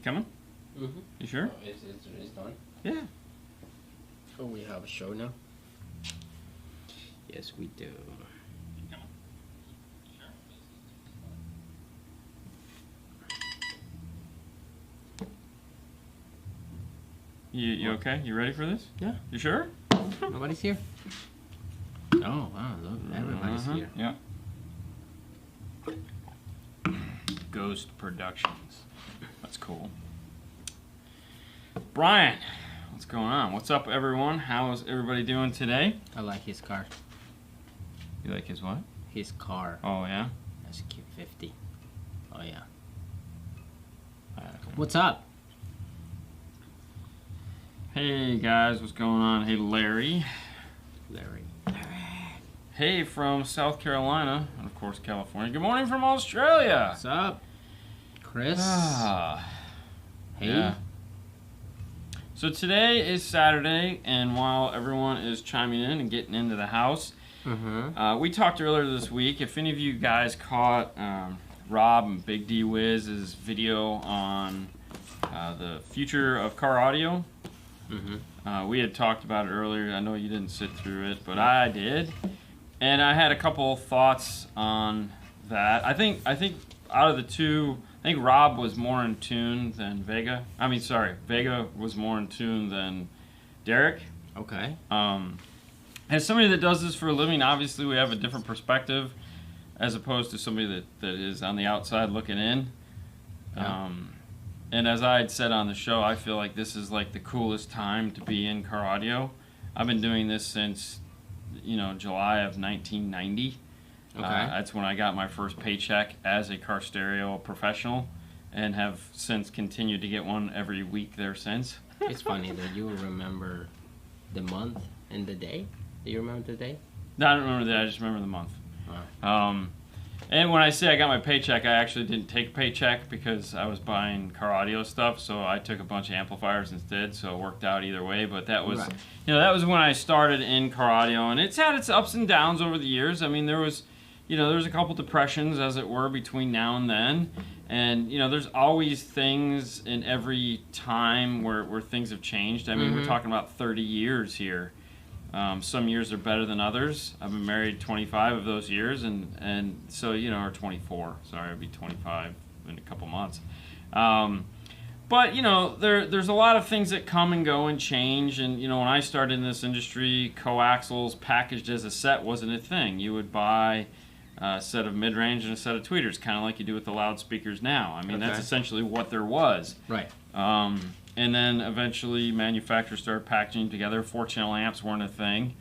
coming? Mm-hmm. You sure? Oh, it's done? Yeah. Oh, we have a show now? Yes, we do. You okay? You ready for this? Yeah. You sure? Nobody's here? Oh, wow, look, everybody's here. Yeah. Ghost Productions. That's cool. Brian, what's going on? What's up, everyone? How is everybody doing today? I like his car. You like his what? His car. Oh, yeah? That's a Q50. Oh, yeah. Cool. What's up? Hey, guys, what's going on? Hey, Larry. Larry. Hey, from South Carolina, and of course, California. Good morning from Australia. What's up? Chris? Hey. Yeah. So today is Saturday, and while everyone is chiming in and getting into the house, we talked earlier this week. If any of you guys caught Rob and Big D Wiz's video on the future of car audio, we had talked about it earlier. I know you didn't sit through it, but I did, and I had a couple thoughts on that. I think out of the two, I think Rob was more in tune than Vega. Vega was more in tune than Derek. Okay. As somebody that does this for a living, obviously we have a different perspective as opposed to somebody that is on the outside looking in. Yeah. And as I had said on the show, I feel like this is like the coolest time to be in car audio. I've been doing this since, July of 1990. Okay. That's when I got my first paycheck as a car stereo professional, and have since continued to get one every week there since. It's funny that you remember the month and the day. Do you remember the day? No, I don't remember that. I just remember the month. Wow. And when I say I got my paycheck, I actually didn't take a paycheck because I was buying car audio stuff, so I took a bunch of amplifiers instead, so it worked out either way. But that was, Right. That was when I started in car audio, and it's had its ups and downs over the years. I mean, there was a couple depressions, as it were, between now and then. And, there's always things in every time where things have changed. I mean, we're talking about 30 years here. Some years are better than others. I've been married 25 of those years, and so, or 24. Sorry, I'll be 25 in a couple months. But, there's a lot of things that come and go and change. And, when I started in this industry, coaxials packaged as a set wasn't a thing. You would buy a set of mid-range and a set of tweeters, kind of like you do with the loudspeakers now. I mean, that's essentially what there was. Right. And then eventually manufacturers started packaging together. 4-channel amps weren't a thing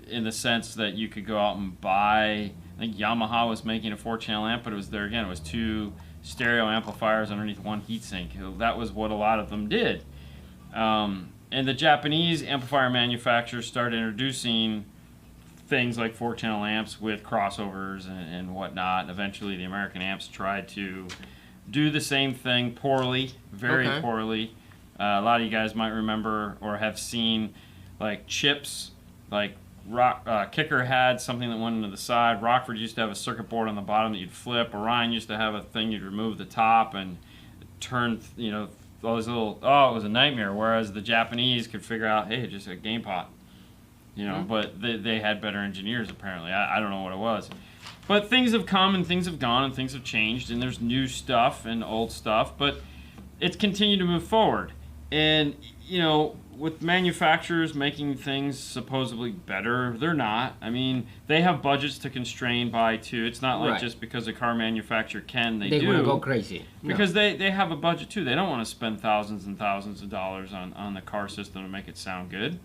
in the sense that you could go out and buy, I think Yamaha was making a 4-channel amp, but it was two stereo amplifiers underneath one heatsink. That was what a lot of them did. And the Japanese amplifier manufacturers started introducing things like 4-channel amps with crossovers and whatnot. And eventually the American amps tried to do the same thing poorly, very poorly. A lot of you guys might remember or have seen like chips, like Kicker had something that went into the side. Rockford used to have a circuit board on the bottom that you'd flip. Orion used to have a thing you'd remove the top and turn, all these little, it was a nightmare. Whereas the Japanese could figure out, hey, just a game pot. But they had better engineers apparently. I don't know what it was. But things have come and things have gone and things have changed, and there's new stuff and old stuff, but it's continued to move forward. And, with manufacturers making things supposedly better, they're not. I mean, they have budgets to constrain by, too. It's not like just because a car manufacturer can, they do. They wouldn't go crazy. Because they have a budget, too. They don't want to spend thousands and thousands of dollars on the car system to make it sound good.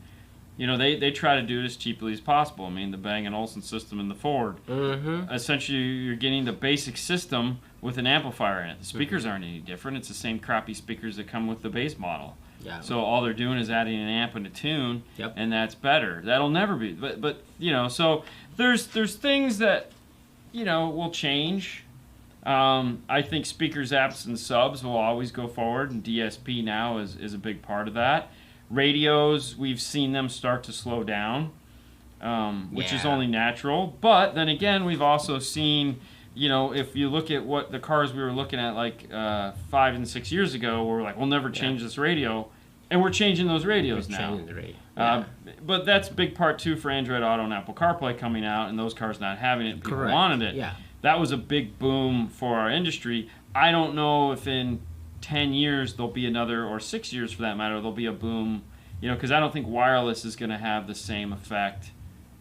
They try to do it as cheaply as possible. I mean, the Bang & Olufsen system in the Ford. Essentially, you're getting the basic system with an amplifier in it. The speakers aren't any different. It's the same crappy speakers that come with the base model. Yeah. So all they're doing is adding an amp and a tune, and that's better. That'll never be. But so there's things that, will change. I think speakers, amps, and subs will always go forward, and DSP now is a big part of that. Radios, we've seen them start to slow down, which is only natural. But then again, we've also seen if you look at what the cars we were looking at like 5 and 6 years ago, we're like, we'll never change this radio, and we're changing those radios now. Changing the radio. Yeah. But that's a big part too for Android Auto and Apple CarPlay coming out, and those cars not having it. People Correct. wanted it. Yeah. That was a big boom for our industry. I don't know if in 10 years there'll be another, or 6 years for that matter, there'll be a boom. Because I don't think wireless is going to have the same effect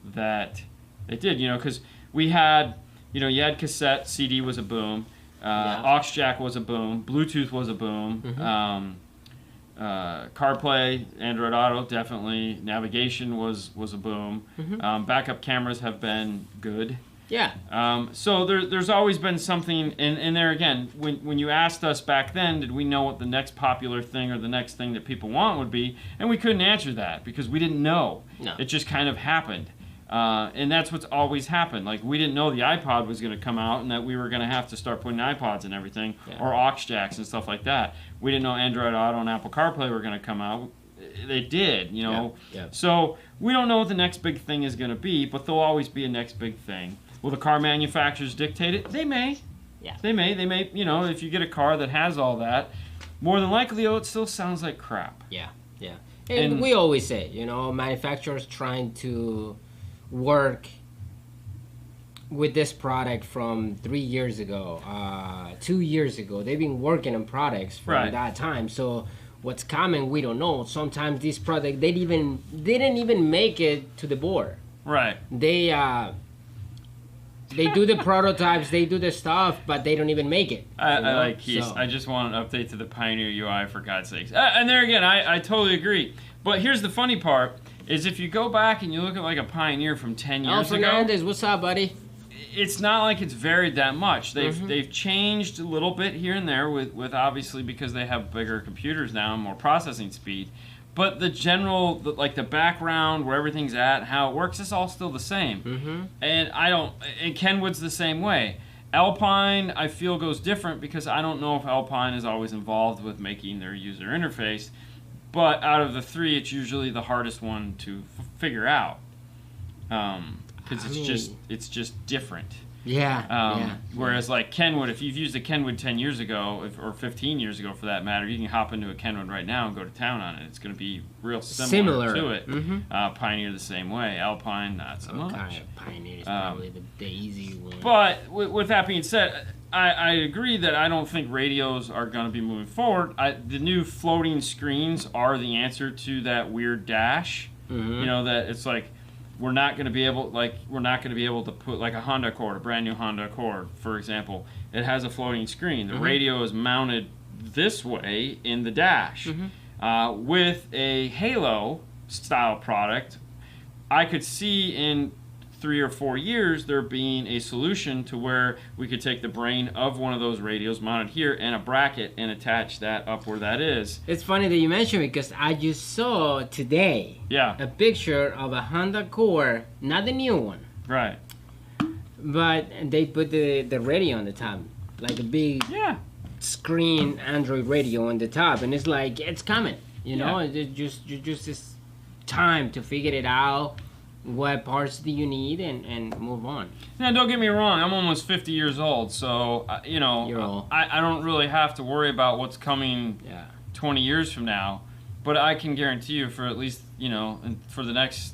that it did. Because we had. You had cassette, CD was a boom, aux jack was a boom, Bluetooth was a boom, CarPlay, Android Auto, definitely, navigation was a boom, backup cameras have been good. Yeah. So there's always been something, and there again, when you asked us back then, did we know what the next popular thing or the next thing that people want would be, and we couldn't answer that because we didn't know. No. It just kind of happened. And that's what's always happened. Like, we didn't know the iPod was going to come out and that we were going to have to start putting iPods and everything, or aux jacks and stuff like that. We didn't know Android Auto and Apple CarPlay were going to come out. They did, Yeah. So we don't know what the next big thing is going to be, but there'll always be a next big thing. Will the car manufacturers dictate it? They may. Yeah. They may. If you get a car that has all that, more than likely, it still sounds like crap. Yeah. And we always say, manufacturers trying to work with this product from 3 years ago, 2 years ago. They've been working on products from that time. So what's coming, we don't know. Sometimes these products they didn't even make it to the board. Right. They do the prototypes, they do the stuff, but they don't even make it. I like Keith. So. I just want an update to the Pioneer UI, for God's sakes. And there again, I totally agree. But here's the funny part, is if you go back and you look at like a Pioneer from 10 years ago. Fernandez, what's up, buddy? It's not like it's varied that much. They've changed a little bit here and there with obviously because they have bigger computers now and more processing speed. But the general, the background, where everything's at, how it works, is all still the same. And Kenwood's the same way. Alpine, I feel, goes different because I don't know if Alpine is always involved with making their user interface. But out of the three, it's usually the hardest one to figure out. Because it's just different. Yeah. Whereas like Kenwood, if you've used a Kenwood 10 years ago, or 15 years ago for that matter, you can hop into a Kenwood right now and go to town on it. It's going to be real similar to it. Pioneer the same way. Alpine, not so much. Pioneer is probably the easy one. But with that being said, I agree that I don't think radios are going to be moving forward. The new floating screens are the answer to that weird dash. That it's like, we're not going to be able to put like a Honda Accord, a brand new Honda Accord, for example. It has a floating screen. The radio is mounted this way in the dash. With a Halo style product, I could see in 3 or 4 years there being a solution to where we could take the brain of one of those radios mounted here and a bracket and attach that up where that is. It's funny that you mentioned it because I just saw today a picture of a Honda Accord, not the new one. Right. But they put the radio on the top, like a big screen Android radio on the top, and it's like, it's coming. It's just this time to figure it out. What parts do you need and move on. Now, don't get me wrong. I'm almost 50 years old, so You're old. I don't really have to worry about what's coming 20 years from now. But I can guarantee you, for at least for the next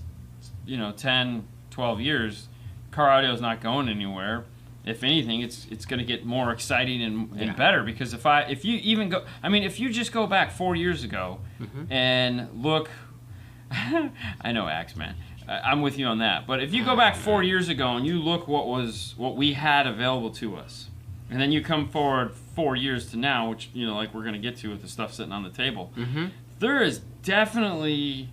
10, 12 years, car audio is not going anywhere. If anything, it's going to get more exciting and better, because if you just go back 4 years ago and look, I know Axeman. I'm with you on that. But if you go back 4 years ago and you look what we had available to us, and then you come forward 4 years to now, which like we're going to get to with the stuff sitting on the table, there is definitely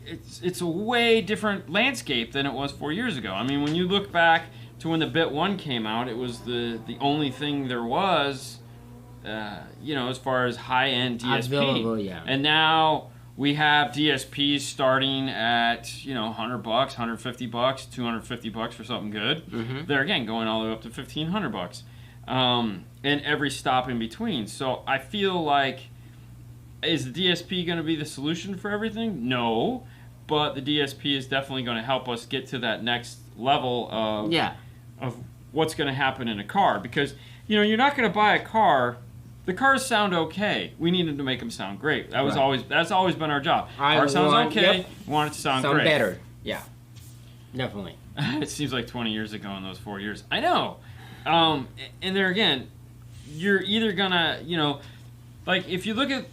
it's a way different landscape than it was 4 years ago. I mean, when you look back to when the Bit 1 came out, it was the only thing there was, as far as high-end DSP. Available, And now we have DSPs starting at $100, $150, $250 for something good. They're again going all the way up to $1,500, and every stop in between. So I feel like, is the DSP going to be the solution for everything? No, but the DSP is definitely going to help us get to that next level of what's going to happen in a car, because you're not going to buy a car. The cars sound okay. We needed to make them sound great. That's always been our job. Car sounds okay. Yep. We want it to sound great. Better. Yeah, definitely. It seems like 20 years ago in those 4 years. I know. And there again, you're either gonna, like if you look at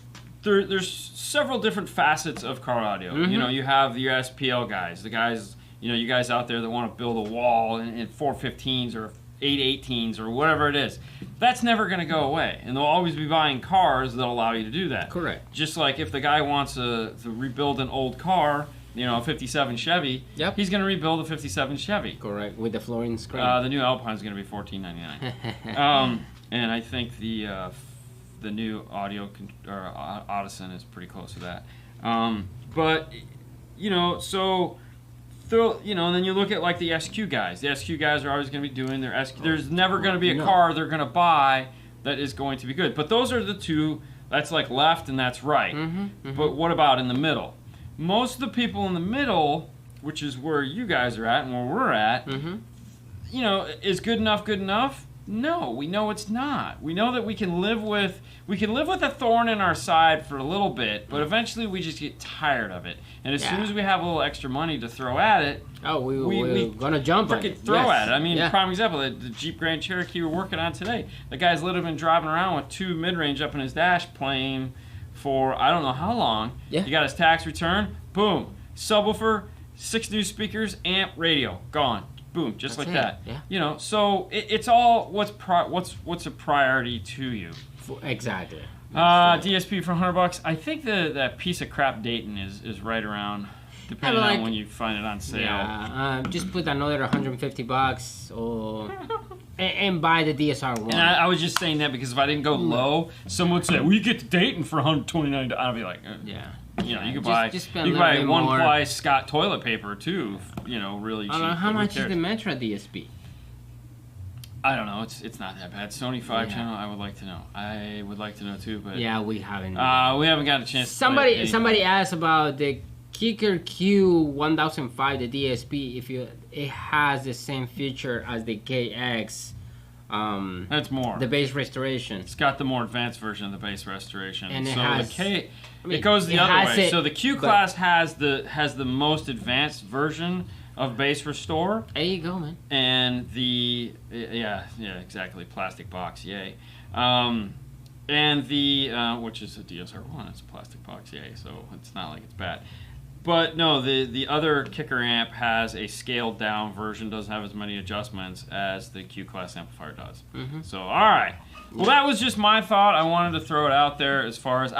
there's several different facets of car audio. Mm-hmm. You have your SPL guys, the guys, you guys out there that want to build a wall in 415s or 818s or whatever it is. That's never going to go away, and they'll always be buying cars that allow you to do that. Correct. Just like if the guy wants to rebuild an old car, a 57 Chevy, he's going to rebuild a 57 Chevy. Correct, with the flooring screen. The new Alpine is going to be $14.99. And I think the new Audison is pretty close to that. But and then you look at like the SQ guys. The SQ guys are always going to be doing their SQ. There's never going to be a car they're going to buy that is going to be good. But those are the two. That's like left and that's right. Mm-hmm. But what about in the middle? Most of the people in the middle, which is where you guys are at and where we're at, is good enough good enough? No, we know it's not. We know that we can live with a thorn in our side for a little bit, but eventually we just get tired of it. And as soon as we have a little extra money to throw at it, we're gonna jump at it. Throw at it. I mean, prime example, the Jeep Grand Cherokee we're working on today. The guy's literally been driving around with 2 mid-range up in his dash, playing for I don't know how long. Yeah. He got his tax return. Boom, subwoofer, 6 new speakers, amp, radio, gone. Boom, just like that. Yeah. So it's all what's a priority to you. Exactly. DSP for $100. I think that piece of crap Dayton is right around, depending on when you find it on sale. Yeah. Just put another $150 or and buy the DSR one. And I was just saying that because if I didn't go low, someone would say, "Well, you get the Dayton for $129." I'd be like, yeah. You could buy one-ply Scott toilet paper too. Really cheap. How much is the Metra DSP? I don't know. It's not that bad. Sony 5-channel. I would like to know. I would like to know too, but we haven't. We haven't got a chance. Somebody asked about the Kicker Q1005, the DSP. If it has the same feature as the KX. That's more. The bass restoration. It's got the more advanced version of the bass restoration. And it goes the other way. So the Q class has the most advanced version of bass restore. There you go, man. And exactly, plastic box, yay. And the which is a DSR1, it's a plastic box, yay. So it's not like it's bad. But no, the other kicker amp has a scaled down version, doesn't have as many adjustments as the Q class amplifier does. Mm-hmm. So all right, well that was just my thought. I wanted to throw it out there as far as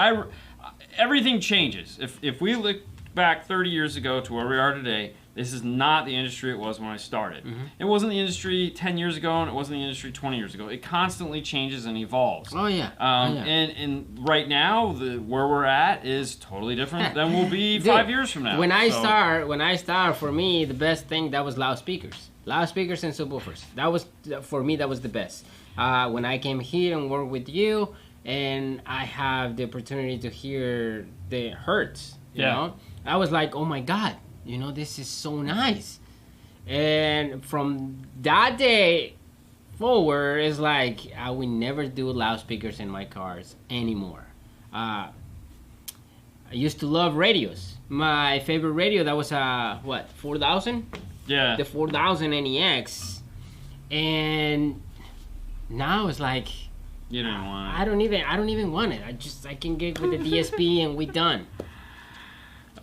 everything changes. If we look back 30 years ago to where we are today, this is not the industry it was when I started. Mm-hmm. It wasn't the industry 10 years ago, and it wasn't the industry 20 years ago. It constantly changes and evolves. Oh, yeah. And right now, where we're at is totally different than we'll be 5 years from now. When I start, for me, the best thing, that was loudspeakers. Loudspeakers and subwoofers. That was, for me, that was the best. When I came here and worked with you, and I have the opportunity to hear the hertz, you know, I was like, oh my God. This is so nice. And from that day forward, it's like I will never do loudspeakers in my cars anymore. I used to love radios. My favorite radio, that was 4000? Yeah. The 4000 NEX. And now it's like you don't want it. I don't even want it. I can get with the DSP and we done.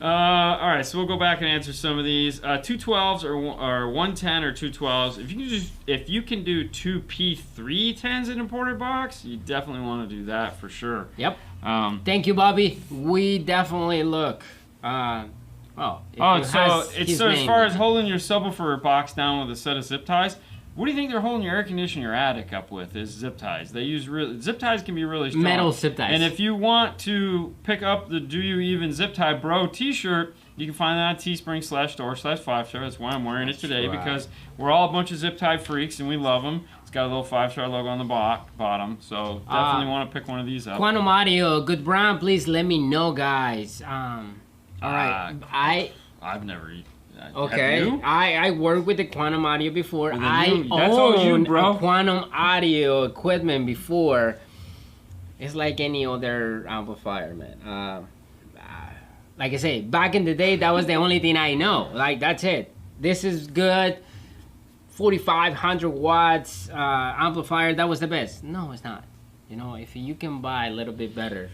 All right, so we'll go back and answer some of these. 212s or 110 or 212s. If you can do 2 P310s in a imported box, you definitely want to do that for sure. Yep. Thank you, Bobby. We definitely look. So as far as holding your subwoofer box down with a set of zip ties, what do you think they're holding your air conditioner, your attic up with? Is zip ties. They use zip ties can be really strong. Metal zip ties. And if you want to pick up the Do You Even Zip Tie Bro T-shirt, you can find that on Teespring/store/5star. That's why I'm wearing it today, because we're all a bunch of zip tie freaks and we love them. It's got a little 5-star logo on the bottom, so definitely want to pick one of these up. Quantum Audio, good brand. Please let me know, guys. All right, I've never. Okay, I worked with the Quantum Audio before. Well, I that's all you, owned bro. a Quantum Audio equipment before. It's like any other amplifier, man. Like I say, back in the day, that was the only thing I know. Like, that's it. This is good. 4,500 watts amplifier. That was the best. No, it's not. You know, if you can buy a little bit better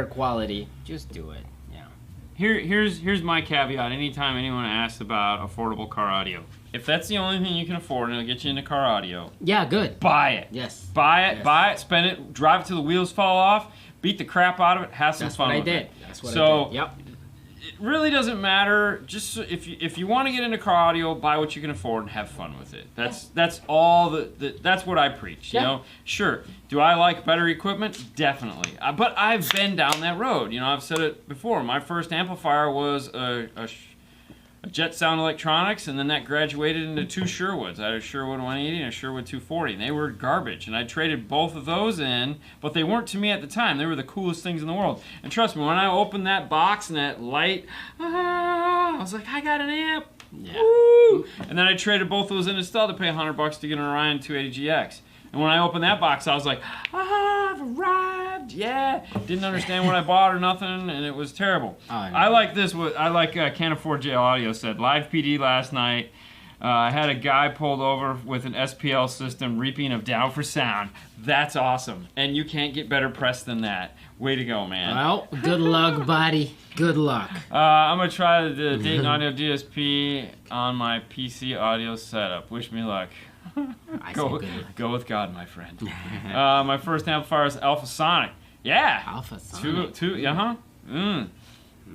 quality, just do it. Yeah. Here's my caveat. Anytime anyone asks about affordable car audio, if that's the only thing you can afford and it'll get you into car audio, yeah, good. buy it. Yes. Buy it. Yes. Buy it. Spend it. Drive it till the wheels fall off. Beat the crap out of it. Have some fun with it. That's what I did. Yep. It really doesn't matter. Just if you want to get into car audio, buy what you can afford and have fun with it. That's all that's what I preach. You know, sure. Do I like better equipment? Definitely. But I've been down that road. You know, I've said it before. My first amplifier was a Jet Sound Electronics, and then that graduated into two Sherwoods. I had a Sherwood 180 and a Sherwood 240, and they were garbage. And I traded both of those in, but they weren't to me at the time. They were the coolest things in the world. And trust me, when I opened that box and that light, I was like, I got an amp. Yeah. Woo! And then I traded both those in instead to pay $100 to get an Orion 280GX. And when I opened that box, I was like, I've arrived, yeah. Didn't understand what I bought or nothing, and it was terrible. I like this. I like Can't Afford Jail Audio said. Live PD last night. I had a guy pulled over with an SPL system reaping of down for sound. That's awesome. And you can't get better press than that. Way to go, man. Well, good luck, buddy. Good luck. I'm going to try the Dayton Audio DSP on my PC audio setup. Wish me luck. Go with God, my friend. My first amplifier is Alpha Sonic. Yeah. Alpha Sonic. Two.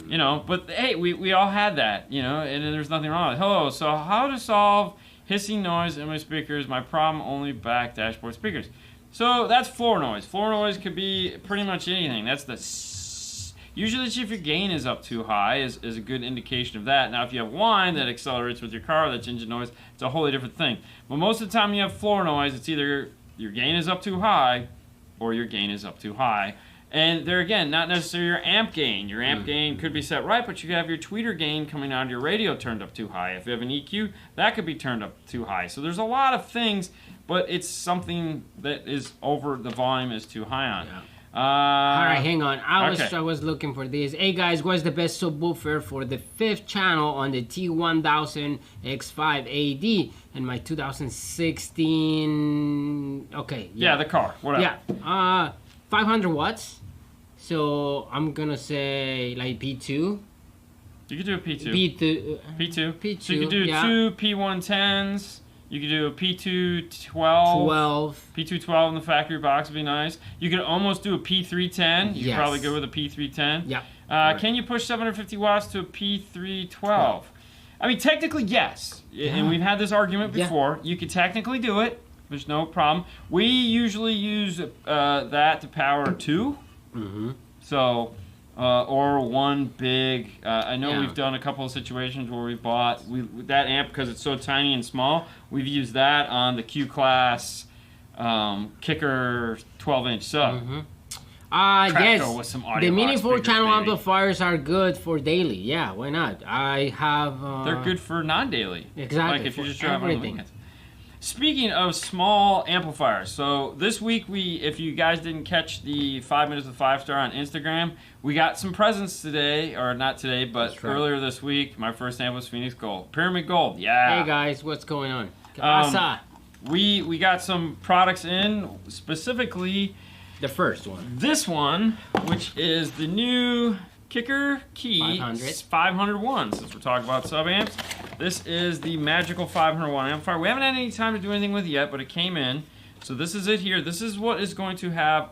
You know, but hey, we all had that, you know, and there's nothing wrong with it. Hello, so how to solve hissing noise in my speakers? My problem, only back dashboard speakers. So that's floor noise. Floor noise could be pretty much anything. That's the usually if your gain is up too high is a good indication of that. Now if you have whine that accelerates with your car, that's engine noise, it's a wholly different thing. But most of the time you have floor noise, it's either your gain is up too high or your gain is up too high. And there again, not necessarily your amp gain. Your amp gain could be set right, but you have your tweeter gain coming out of your radio turned up too high. If you have an EQ, that could be turned up too high. So there's a lot of things, but it's something that is over the volume is too high on. Yeah. All right, hang on. I was looking for this. Hey guys, what's the best subwoofer for the 5th channel on the T1000 X5 AD and my 2016? Okay. Yeah, the car. Whatever. Yeah. 500 watts. So I'm gonna say like P2. You could do a P2. P2. So you could do two P110s. You could do a P212. P212 in the factory box would be nice. You could almost do a P310. You could probably go with a P310. Yeah. Can you push 750 watts to a P312? I mean, technically, yes. Yeah. And we've had this argument before. You could technically do it. There's no problem. We usually use that to power 2. Mm-hmm. So, or one big. I know we've done a couple of situations where we bought that amp because it's so tiny and small. We've used that on the Q class kicker 12-inch sub. Mm-hmm. Yes. With some the mini 4-channel amplifiers are good for daily. Yeah, why not? I have. They're good for non-daily. Exactly. Like if you're just driving on the weekends. Speaking of small amplifiers, so this week if you guys didn't catch the 5 Minutes with 5-Star on Instagram, we got some presents today, or not today, but earlier this week. My first amp was Phoenix Gold. Pyramid Gold, yeah. Hey guys, what's going on? We got some products in, specifically the first one. This one, which is the new Kicker Key 501, since we're talking about sub-amps. This is the magical 501 amplifier. We haven't had any time to do anything with it yet, but it came in. So this is it here. This is what is going to have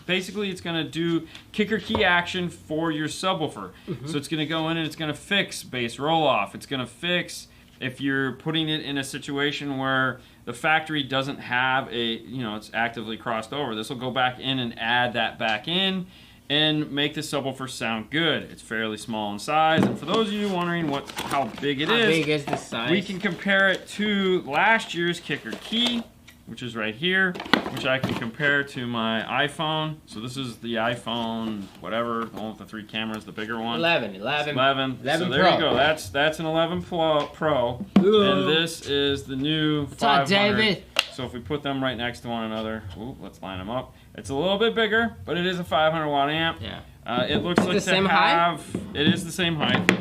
basically it's going to do kicker key action for your subwoofer. Mm-hmm. So it's going to go in and it's going to fix bass roll-off. It's going to fix if you're putting it in a situation where the factory doesn't have it's actively crossed over. This will go back in and add that back in and make the subwoofer sound good. It's fairly small in size, and for those of you wondering how big it is, how big is the size? We can compare it to last year's Kicker Key. which is right here, which I can compare to my iPhone. So this is the iPhone, whatever, the one with the 3 cameras, the bigger one. 11. 11. So there Pro. you go. That's an 11 Pro. And this is the new 500. What's up, David? So if we put them right next to one another, let's line them up. It's a little bit bigger, but it is a 500 watt amp. Yeah. It looks like the same height? It is the same height.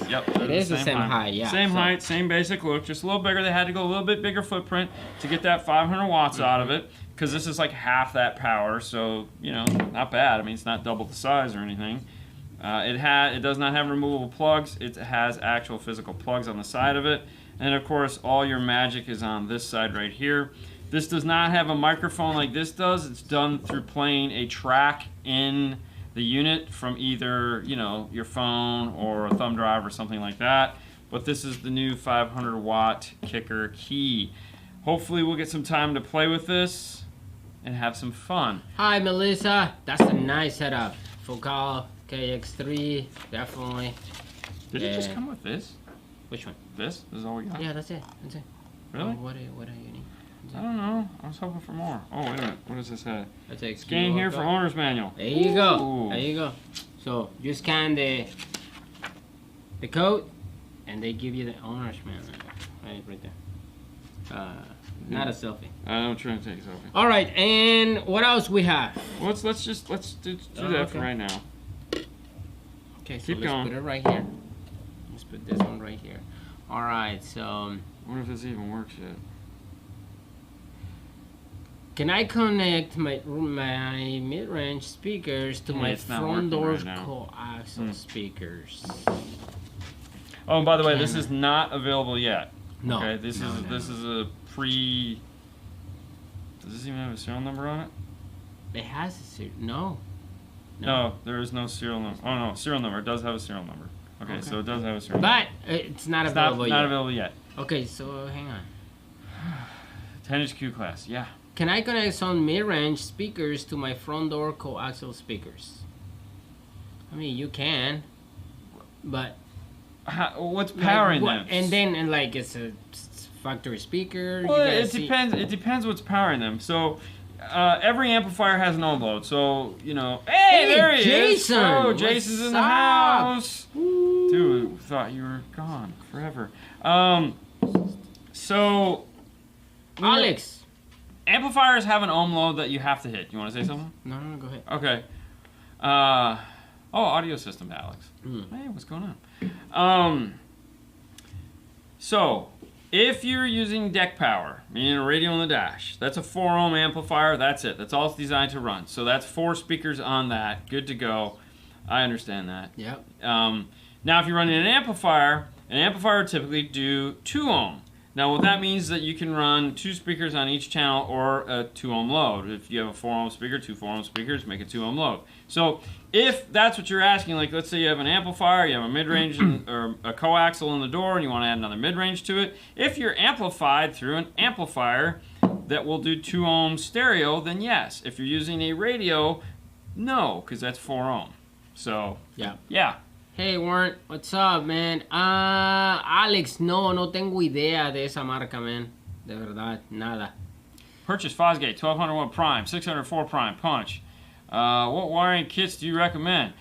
Yep. It is the same height, yeah. Same height, same basic look, just a little bigger. They had to go a little bit bigger footprint to get that 500 watts out of it, because this is like half that power. So not bad. I mean, it's not double the size or anything. It does not have removable plugs. It has actual physical plugs on the side of it, and of course, all your magic is on this side right here. This does not have a microphone like this does. It's done through playing a track in the unit from either, your phone or a thumb drive or something like that. But this is the new 500 watt kicker key. Hopefully we'll get some time to play with this and have some fun. Hi, Melissa. That's a nice setup. Focal KX3, definitely. Did it just come with this? Which one? This is all we got? Yeah, that's it. That's it. Really? What do you need? I don't know. I was hoping for more. Oh, wait a minute. What does this say? That's a Scan here for owner's manual. There you go. Ooh. There you go. So you scan the code, and they give you the owner's manual. Right there. Not a selfie. I'm trying to take a selfie. All right, and what else we have? Well, let's do that for right now. Okay, so Keep let's going. put it right here. Let's put this one right here. All right, so I wonder if this even works yet. can I connect my mid-range speakers to my it's not front working door's right now. coaxial speakers? Oh, and by the way, this Camera. is not available yet. No. Okay, this no, is no. this is a pre. Does this even have a serial number on it? It has a serial. No. No, there is no serial number. Oh no, serial number. It does have a serial number. Okay, so it does have a serial number. But it's not It's not available yet. available yet. Okay, so hang on. 10-inch Q class, yeah. Can I connect some mid-range speakers to my front door coaxial speakers? I mean, you can, but What's powering them? And then it's a factory speaker. Well, you gotta it see- depends. It depends what's powering them. So. Every amplifier has an ohm load, so Hey, there he Jason! is! Oh, What's Jason's in the up? house. Dude, thought you were gone forever. So Alex. amplifiers have an ohm load that you have to hit. You want to say something? No, go ahead. Okay. Audio system, Alex. Hey, what's going on? So, if you're using deck power, meaning a radio on the dash, that's a 4 ohm amplifier. That's it. That's all it's designed to run. So that's 4 speakers on that. Good to go. I understand that. Yep. Now, if you're running an amplifier would typically do 2 ohm. Now, what that means is that you can run 2 speakers on each channel or a 2 ohm load. If you have a 4 ohm speaker, 2 4 ohm speakers, make a 2 ohm load. So if that's what you're asking, like let's say you have an amplifier, you have a mid-range or a coaxial in the door, and you want to add another mid-range to it, if you're amplified through an amplifier that will do 2 ohm stereo, then yes. If you're using a radio, no, because that's 4 ohm. So yeah. Hey Warren, what's up, man? Alex, no tengo idea de esa marca, man. De verdad, nada. Purchase Fosgate 1201 Prime, 604 Prime Punch. What wiring kits do you recommend?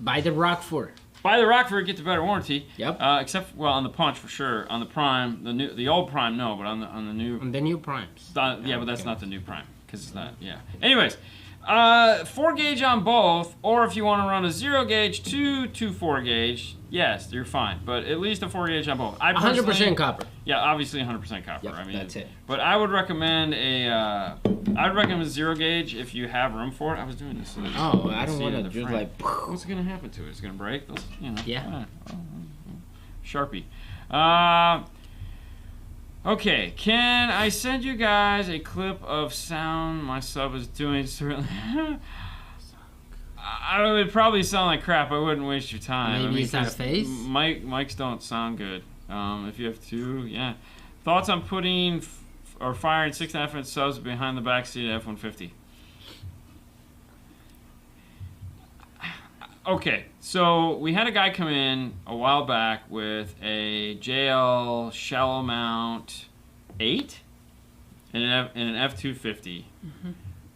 Buy the Rockford. Buy the Rockford, get the better warranty. Yep. Except on the Punch for sure. On the Prime, the old Prime no, but on the new. On the new Primes. Yeah, but that's not the new Prime because it's not. Yeah. Anyways, 4 gauge on both, or if you want to run a 0 gauge to 4 gauge, yes, you're fine. But at least a 4 gauge on both. 100% copper. Yeah, obviously 100% copper. Yep, I mean, that's it. But I would recommend I'd recommend a 0 gauge if you have room for it. I was doing this. So that Oh, you I can don't see want it to in the just frame. like. What's gonna happen to it? It's gonna break. Those, Yeah. Sharpie. Okay, can I send you guys a clip of sound my sub is doing? Certainly. I would probably sound like crap. I wouldn't waste your time. Maybe it's our 'cause face? Mics don't sound good. If you have 2, yeah. Thoughts on putting or firing 6.5-inch subs behind the back seat of F-150? Okay, so we had a guy come in a while back with a JL shallow mount 8, in an F250,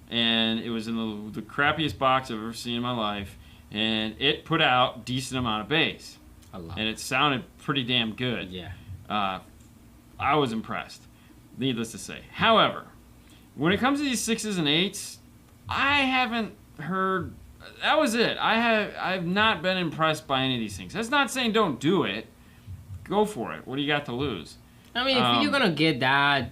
and it was in the crappiest box I've ever seen in my life, and it put out decent amount of bass, and it sounded pretty damn good. Yeah. I was impressed, needless to say. However, when it comes to these 6s and 8s, I haven't heard. That was it. I've not been impressed by any of these things. That's not saying don't do it. Go for it. What do you got to lose? I mean, if you're gonna get that,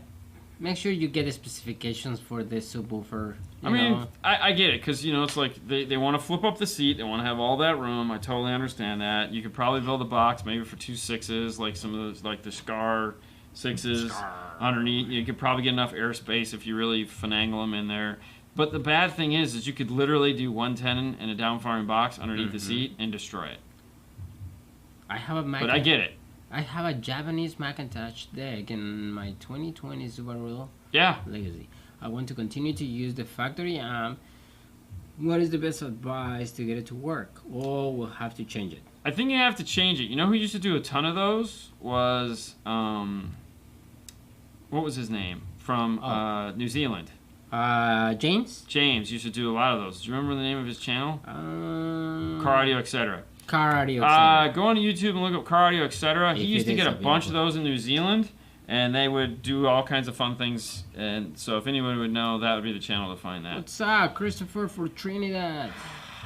make sure you get the specifications for this subwoofer. I get it, because, it's like they want to flip up the seat. They want to have all that room. I totally understand that. You could probably build a box maybe for 2 6s, like some of those, like the Scar 6s underneath. You could probably get enough airspace if you really finagle them in there. But the bad thing is you could literally do 110 in a downfiring box underneath the seat and destroy it. But I get it. I have a Japanese Macintosh deck in my 2020 Subaru Legacy. I want to continue to use the factory amp. What is the best advice to get it to work? Or we'll have to change it? I think you have to change it. You know who used to do a ton of those was, what was his name? From New Zealand. James? James used to do a lot of those. Do you remember the name of his channel? Car Audio, etc. Car Audio, etc. Go on YouTube and look up Car Audio, etc. He used to get a bunch of those in New Zealand, and they would do all kinds of fun things. And so if anyone would know, that would be the channel to find that. What's up, Christopher for Trinidad?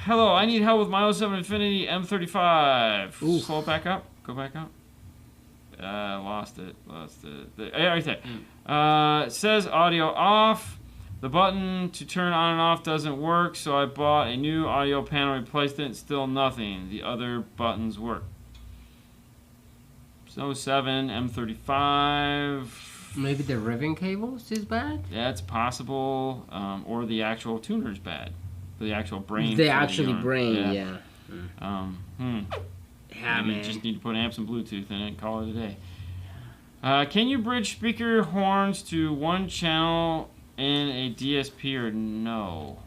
Hello, I need help with my 07 Infiniti M35. Ooh. Slow it back up. Go back up. Lost it. Right there. It says audio off. The button to turn on and off doesn't work, so I bought a new audio panel, replaced it, and still nothing. The other buttons work. 07 M35. Maybe the ribbon cables is bad? Yeah, it's possible. Or the actual tuner's bad. The actual brain. The actual brain, yeah. Yeah, Maybe you just need to put amps and Bluetooth in it and call it a day. Can you bridge speaker horns to one channel in a DSP or no?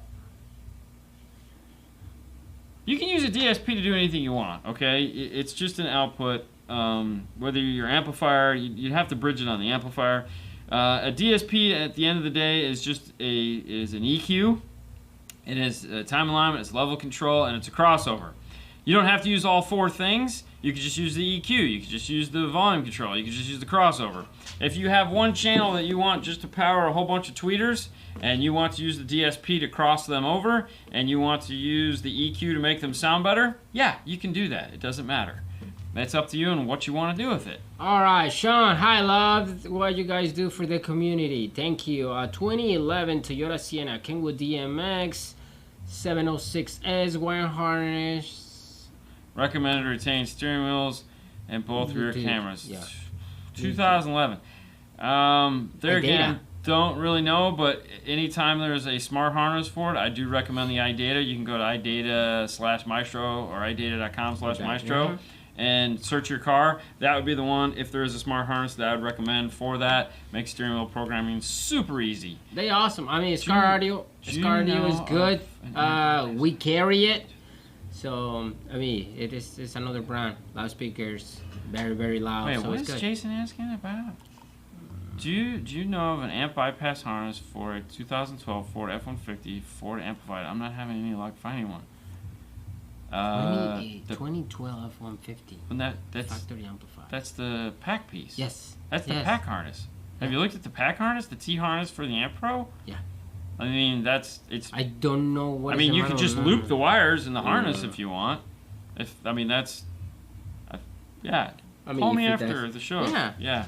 You can use a DSP to do anything you want, okay? It's just an output. Whether your amplifier, you have to bridge it on the amplifier. A DSP at the end of the day is just an EQ. It is time alignment, it's level control, and it's a crossover. You don't have to use all 4 things. You could just use the EQ. You could just use the volume control. You could just use the crossover. If you have one channel that you want just to power a whole bunch of tweeters, and you want to use the DSP to cross them over, and you want to use the EQ to make them sound better, yeah, you can do that. It doesn't matter. It's up to you and what you want to do with it. All right, Sean. Hi, love. What you guys do for the community? Thank you. 2011 Toyota Sienna Kenwood DMX 706S wire harness. Recommended retain steering wheels and both rear cameras. Yeah. 2011. There again, don't really know, but anytime there's a smart harness for it, I do recommend the iData. You can go to iData/Maestro or iData.com/Maestro and search your car. That would be the one, if there is a smart harness, that I would recommend for that. Makes steering wheel programming super easy. They awesome. I mean, Scar Audio is good. We carry it. So, I mean, it's another brand. Loudspeakers, very, very loud. Wait, so what it's is good. Jason asking about? Do you know of an amp bypass harness for a 2012 Ford F-150 Ford amplified? I'm not having any luck finding one. 2012 F-150. That's factory amplified. That's the pack piece. Yes. That's the pack harness. Have you looked at the pack harness, the T harness for the Amp Pro? Yeah. I mean, I don't know what. I mean, you could just loop the wires in the harness if you want. Yeah. Call me after the show. Yeah.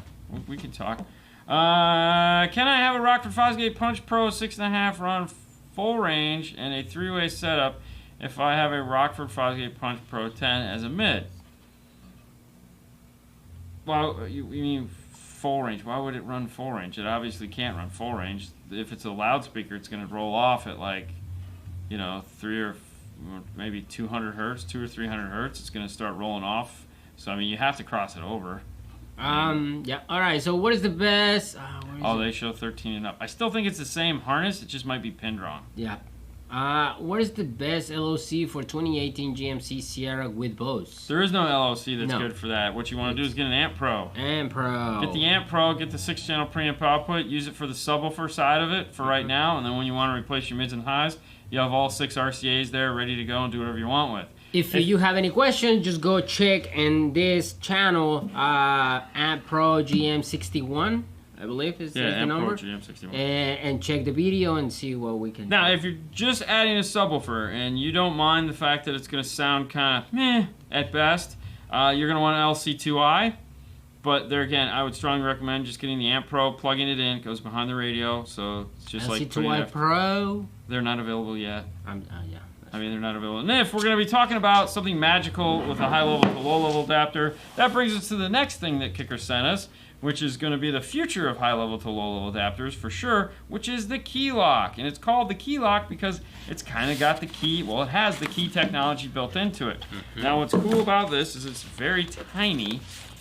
We can talk. Can I have a Rockford Fosgate Punch Pro 6.5 run full range and a 3-way setup if I have a Rockford Fosgate Punch Pro 10 as a mid? Well, you mean full range? Why would it run full range? It obviously can't run full range. If it's a loudspeaker, it's going to roll off at 3 or maybe 200 hertz, 200 or 300 hertz. It's going to start rolling off. So I mean, you have to cross it over. Yeah. All right. So what is the best? They show 13 and up. I still think it's the same harness. It just might be pinned wrong. Yeah. What is the best LOC for 2018 GMC Sierra with Bose? There is no LOC that's No. good for that. What you want to do is get an Amp Pro. Amp Pro. Get the Amp Pro, get the 6-channel preamp output, use it for the subwoofer side of it for right now, and then when you want to replace your mids and highs, you have all 6 RCAs there ready to go and do whatever you want with. If you have any questions, just go check in this channel, Amp Pro GM61, I believe is the Amp number. Pro GM61. And check the video and see what we can Now, do. if you're just adding a subwoofer and you don't mind the fact that it's going to sound kind of meh at best, you're going to want an LC2i. But there again, I would strongly recommend just getting the Amp Pro, plugging it in. It goes behind the radio, so it's just like putting LC2i it. Pro. They're not available yet. Yeah. I mean, they're not available. And if we're going to be talking about something magical with a high level to low level adapter, that brings us to the next thing that Kicker sent us, which is going to be the future of high level to low level adapters for sure, which is the key lock. And it's called the key lock because it's kind of got the key, well, it has the key technology built into it. Now, what's cool about this is it's very tiny,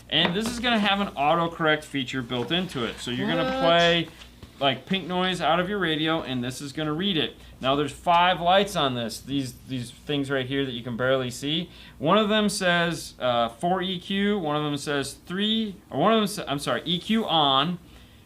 and this is going to have an autocorrect feature built into it. So you're going to play like pink noise out of your radio, and this is going to read it. Now there's 5 lights on this. These things right here that you can barely see. One of them says 4 EQ. One of them says 3. Or one of them, I'm sorry, EQ on,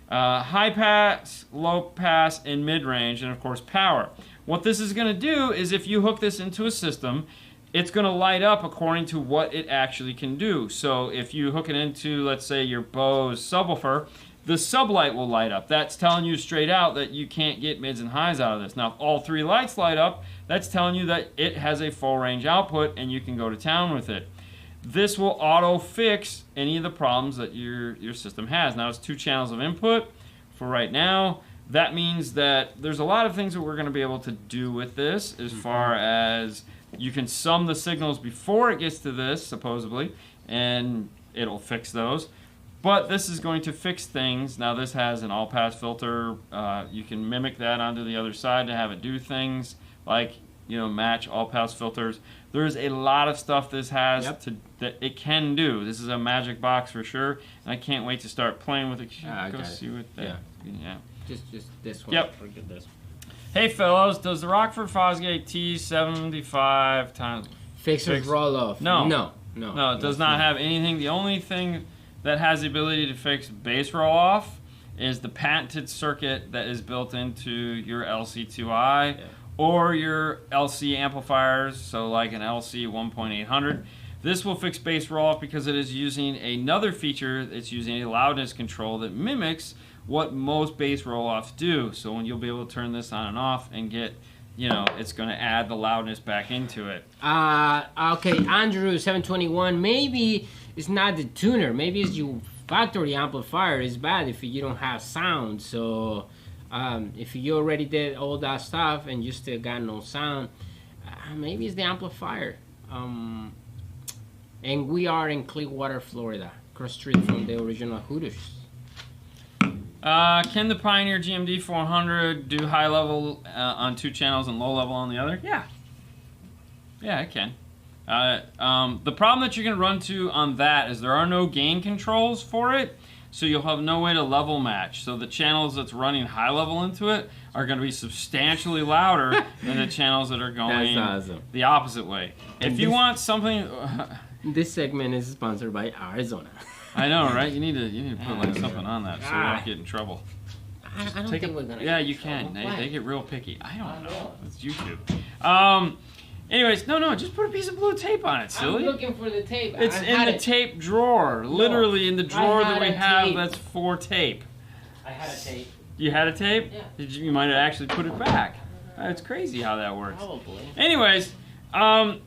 high pass, low pass, and mid range, and of course power. What this is going to do is if you hook this into a system, it's going to light up according to what it actually can do. So if you hook it into, let's say, your Bose subwoofer, the sublight will light up. That's telling you straight out that you can't get mids and highs out of this. Now, if all 3 lights light up, that's telling you that it has a full range output and you can go to town with it. This will auto fix any of the problems that your system has. Now, it's 2 channels of input for right now. That means that there's a lot of things that we're going to be able to do with this as far as you can sum the signals before it gets to this, supposedly, and it'll fix those. But this is going to fix things. Now this has an all-pass filter. You can mimic that onto the other side to have it do things like, you know, match all-pass filters. There's a lot of stuff this has that it can do. This is a magic box for sure, and I can't wait to start playing with it. Go see what that. Yeah. Just this one. Yep. Forget this. Hey fellows, does the Rockford Fosgate T75 times Fixers roll off? No, No, it does not have anything. The only thing that has the ability to fix bass roll off is the patented circuit that is built into your LC2i or your LC amplifiers, so like an LC 1.800. This will fix bass roll off because it is using another feature. It's using a loudness control that mimics what most bass roll offs do. So when you'll be able to turn this on and off and get, you know, it's going to add the loudness back into it. Okay, Andrew 721. Maybe it's not the tuner. Maybe it's your factory amplifier. It's bad if you don't have sound. So if you already did all that stuff and you still got no sound, maybe it's the amplifier. And we are in Clearwater, Florida, cross street from the original Hooters. Can the Pioneer GMD 400 do high level on 2 channels and low level on the other? Yeah. Yeah, it can. The problem that you're going to run to on that is there are no gain controls for it, so you'll have no way to level match. So the channels that's running high level into it are going to be substantially louder than the channels that are going the opposite way. If you want something... This segment is sponsored by Arizona. I know, right? You need to put like something on that so we don't get in trouble. I don't think we're gonna. Yeah, you can. They get real picky. I don't know. It's YouTube. Anyways, no, just put a piece of blue tape on it, silly. I'm looking for the tape. It's in the tape drawer. Literally in the drawer that we have that's for tape. I had a tape. You had a tape? Yeah. You might have actually put it back. It's crazy how that works. Probably. Anyways,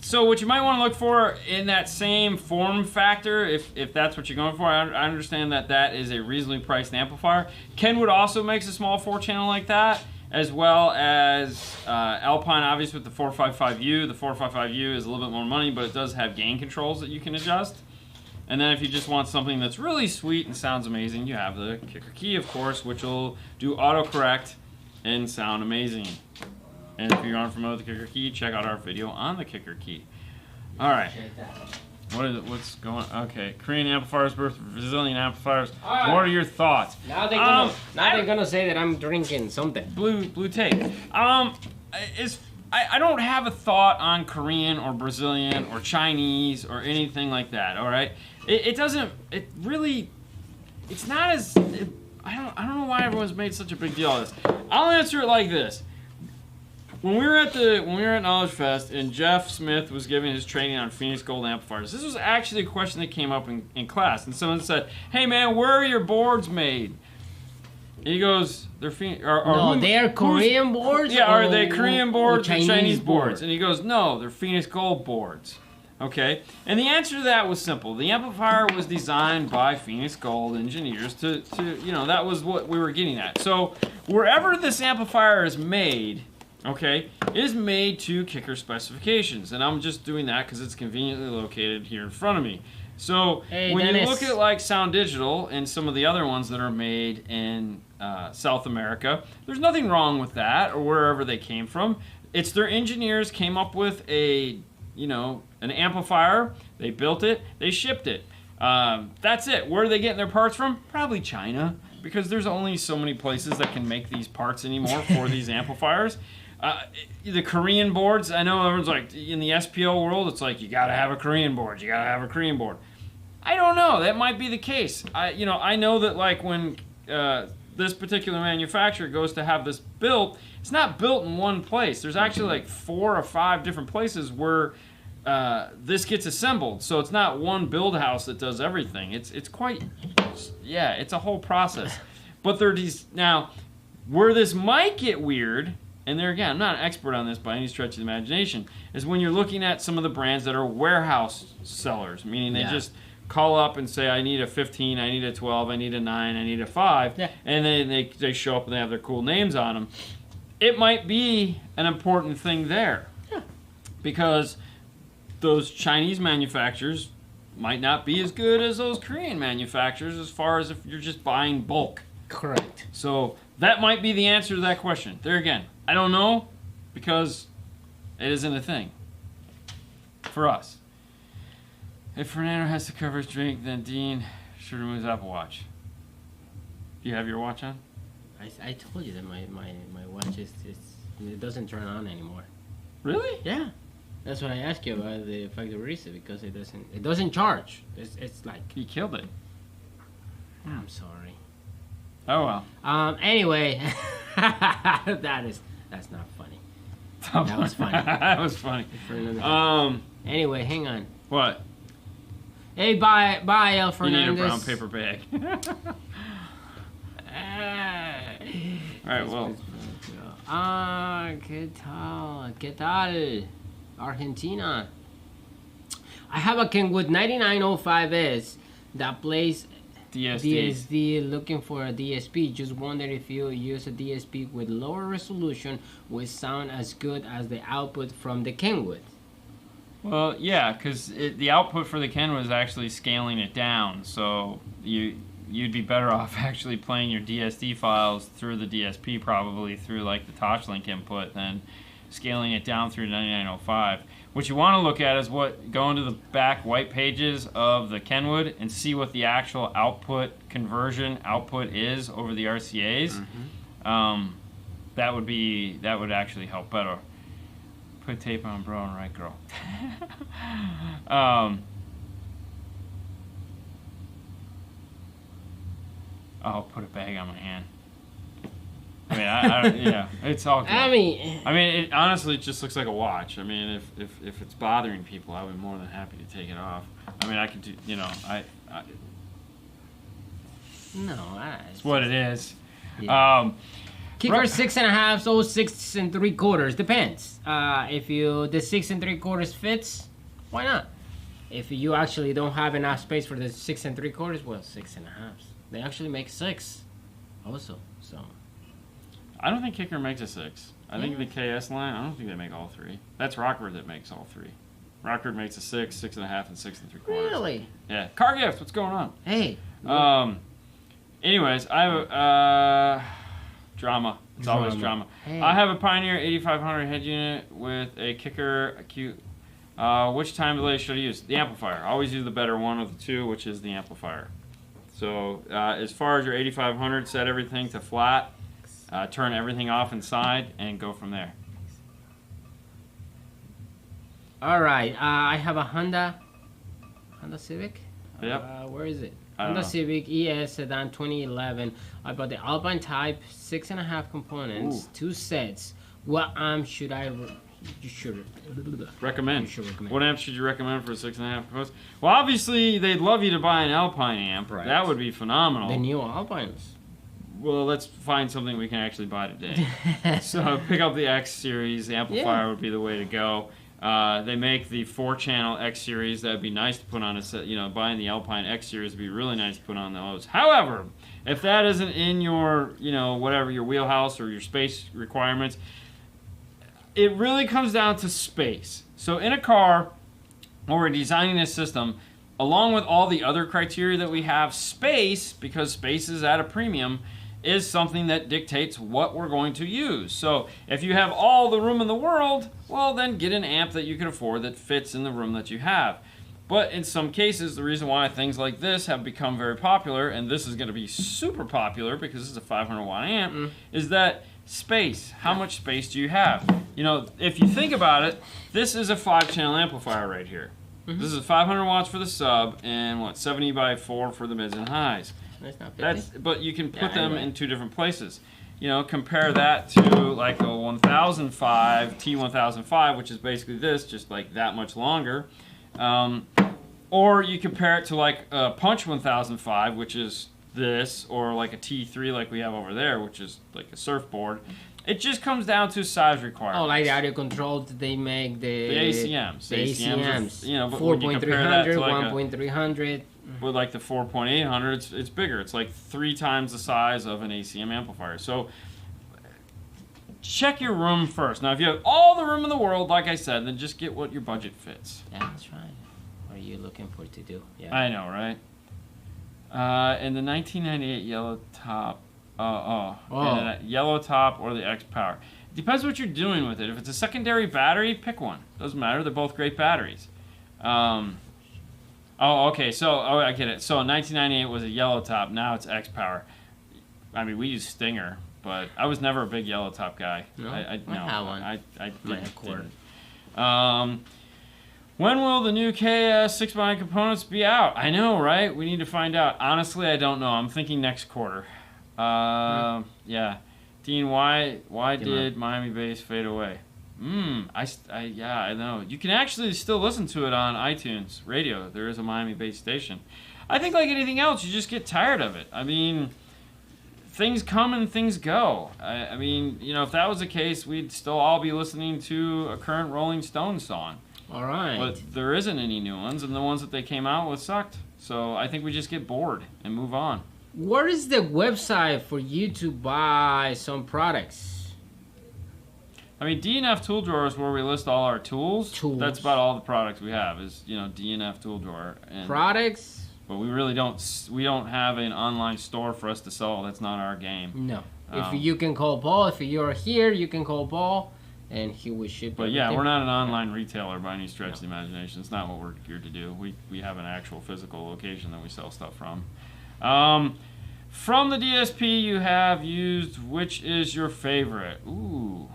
so what you might want to look for in that same form factor, if that's what you're going for, I understand that is a reasonably priced amplifier. Kenwood also makes a small 4-channel like that, as well as Alpine, obviously, with the 455U. The 455U is a little bit more money, but it does have gain controls that you can adjust. And then if you just want something that's really sweet and sounds amazing, you have the Kicker Key, of course, which will do autocorrect and sound amazing. And if you're unfamiliar with the Kicker Key, check out our video on the Kicker Key. All right. What's going on? Okay. Korean amplifiers versus Brazilian amplifiers. Right. What are your thoughts? Now they're gonna say that I'm drinking something. Blue tape. I don't have a thought on Korean or Brazilian or Chinese or anything like that. All right, it doesn't. It really. It's not as. I don't know why everyone's made such a big deal of this. I'll answer it like this. When we were at Knowledge Fest and Jeff Smith was giving his training on Phoenix Gold amplifiers, this was actually a question that came up in class, and someone said, "Hey man, where are your boards made?" And he goes, "They're they're Korean boards. Yeah, are they Korean boards or Chinese boards?" boards? And he goes, "No, they're Phoenix Gold boards." Okay, and the answer to that was simple. The amplifier was designed by Phoenix Gold engineers to that was what we were getting at. So wherever this amplifier is made, okay, it is made to kicker specifications, and I'm just doing that because it's conveniently located here in front of me. So when you look at like Sound Digital and some of the other ones that are made in South America, there's nothing wrong with that or wherever they came from. It's their engineers came up with an amplifier, they built it, they shipped it. That's it. Where are they getting their parts from? Probably China, because there's only so many places that can make these parts anymore for these amplifiers. The Korean boards, I know everyone's like, in the SPO world, it's like, you gotta have a Korean board, you gotta have a Korean board. I don't know, that might be the case. I know that like when this particular manufacturer goes to have this built, it's not built in one place. There's actually like 4 or 5 different places where this gets assembled. So it's not one build house that does everything. It's a whole process. But now, where this might get weird, and there again, I'm not an expert on this by any stretch of the imagination, is when you're looking at some of the brands that are warehouse sellers, meaning they just call up and say, I need a 15, I need a 12, I need a 9, I need a 5, and then they show up and they have their cool names on them. It might be an important thing there, because those Chinese manufacturers might not be as good as those Korean manufacturers as far as if you're just buying bulk. Correct. So that might be the answer to that question. There again, I don't know, because it isn't a thing for us. If Fernando has to cover his drink, then Dean should remove his Apple Watch. Do you have your watch on? I told you that my watch it doesn't turn on anymore. Really? Yeah. That's what I asked you about the factory reset, because it doesn't charge. It's like you killed it. I'm sorry. Oh well. Anyway, that's not funny. That was funny. That was funny. Anyway, hang on. What? Hey, bye, Fernandez. You need a brown paper bag. All right, well. ¿Qué tal? Argentina. I have a Kenwood 9905S that plays DSD, looking for a DSP. Just wondered if you use a DSP with lower resolution would sound as good as the output from the Kenwood. Well, yeah, because the output for the Kenwood is actually scaling it down, so you'd be better off actually playing your DSD files through the DSP, probably through like the TouchLink input, than scaling it down through 9905. What you want to look at is go into the back white pages of the Kenwood and see what the actual output conversion output is over the RCAs. Mm-hmm. That would actually help better. Put tape on, bro, and right, girl. I'll put a bag on my hand. I mean, yeah, it's all good. I mean, it honestly just looks like a watch. I mean, if it's bothering people, I would be more than happy to take it off. I mean, I could do, it's what it is. Yeah. Kicker 6.5, so 6 3/4 depends. If the 6 3/4 fits, why not? If you actually don't have enough space for the 6 3/4, well, 6.5. They actually make 6, also. So. I don't think Kicker makes a 6. I think the KS line, I don't think they make all 3. That's Rockford that makes all 3. Rockford makes a 6, 6.5, and 6 3/4. Really? Yeah. Car gift. What's going on? Hey. Anyways, I have drama. It's always drama. Hey. I have a Pioneer 8500 head unit with a Kicker acute. Which time delay should I use? The amplifier. Always use the better one of the two, which is the amplifier. So as far as your 8500, set everything to flat. Turn everything off inside and go from there. All right. I have a Honda Civic. Yep. Where is it? I don't Honda know. Civic ES sedan 2011. I bought the Alpine Type, 6.5 components, Ooh. 2 sets. What should I? You should Recommend. You should recommend. What amp should you recommend for a 6.5 post? Well, obviously they'd love you to buy an Alpine amp. Right. That would be phenomenal. The new Alpines. Well, let's find something we can actually buy today. So pick up the X series. The amplifier would be the way to go. They make the 4-channel X series. That'd be nice to put on a set. You know, buying the Alpine X series would be really nice to put on those. However, if that isn't in your, you know, whatever your wheelhouse or your space requirements, it really comes down to space. So in a car, when we're designing a system, along with all the other criteria that we have, space, because space is at a premium, is something that dictates what we're going to use. So if you have all the room in the world, well, then get an amp that you can afford that fits in the room that you have. But in some cases, the reason why things like this have become very popular, and this is going to be super popular because this is a 500 watt amp, is that space. How much space do you have? You know, if you think about it, this is a 5-channel amplifier right here. This is 500 watts for the sub and what, 70 by 4 for the mids and highs. That's not 50. But you can put Yeah, them anyway. in 2 different places. You know, compare that to like a 1005 T1005, which is basically this, just like that much longer. Or you compare it to like a Punch 1005, which is this, or like a T3 like we have over there, which is like a surfboard. It just comes down to size requirements. Oh, like the audio controls, they make The ACMs. The ACMs. Are, you know, but when you compare that 4.300, to like 1.300. with like the 4.800, it's bigger. It's like 3 times the size of an ACM amplifier. So check your room first. Now, if you have all the room in the world, like I said, then just get what your budget fits. Yeah, that's right. What are you looking for to do? Yeah. I know, right? And the 1998 yellow top, and yellow top or the X Power. It depends what you're doing with it. If it's a secondary battery, pick one. Doesn't matter. They're both great batteries. Okay. So, I get it. So, 1998 was a yellow top. Now it's X Power. I mean, we use Stinger, but I was never a big yellow top guy. No? I have one. I cord. didn't. When will the new KS 6x9 components be out? I know, right? We need to find out. Honestly, I don't know. I'm thinking next quarter. Yeah. Dean, why did Miami Bass fade away? I know. You can actually still listen to it on iTunes Radio. There is a Miami Bass station. I think like anything else, you just get tired of it. I mean, things come and things go. I mean, you know, if that was the case, we'd still all be listening to a current Rolling Stones song. All right. But there isn't any new ones, and the ones that they came out with sucked. So I think we just get bored and move on. Where is the website for you to buy some products? I mean, DNF Tool Drawer is where we list all our tools. That's about all the products we have is, you know, DNF Tool Drawer. And, Products? but we really don't have an online store for us to sell. That's not our game. No. If you can call Paul, if you're here, you can call Paul, and he will ship But yeah, everything. we're not an online retailer by any stretch of the imagination. It's not what we're geared to do. We have an actual physical location that we sell stuff from. From the DSP you have used, which is your favorite? Ooh.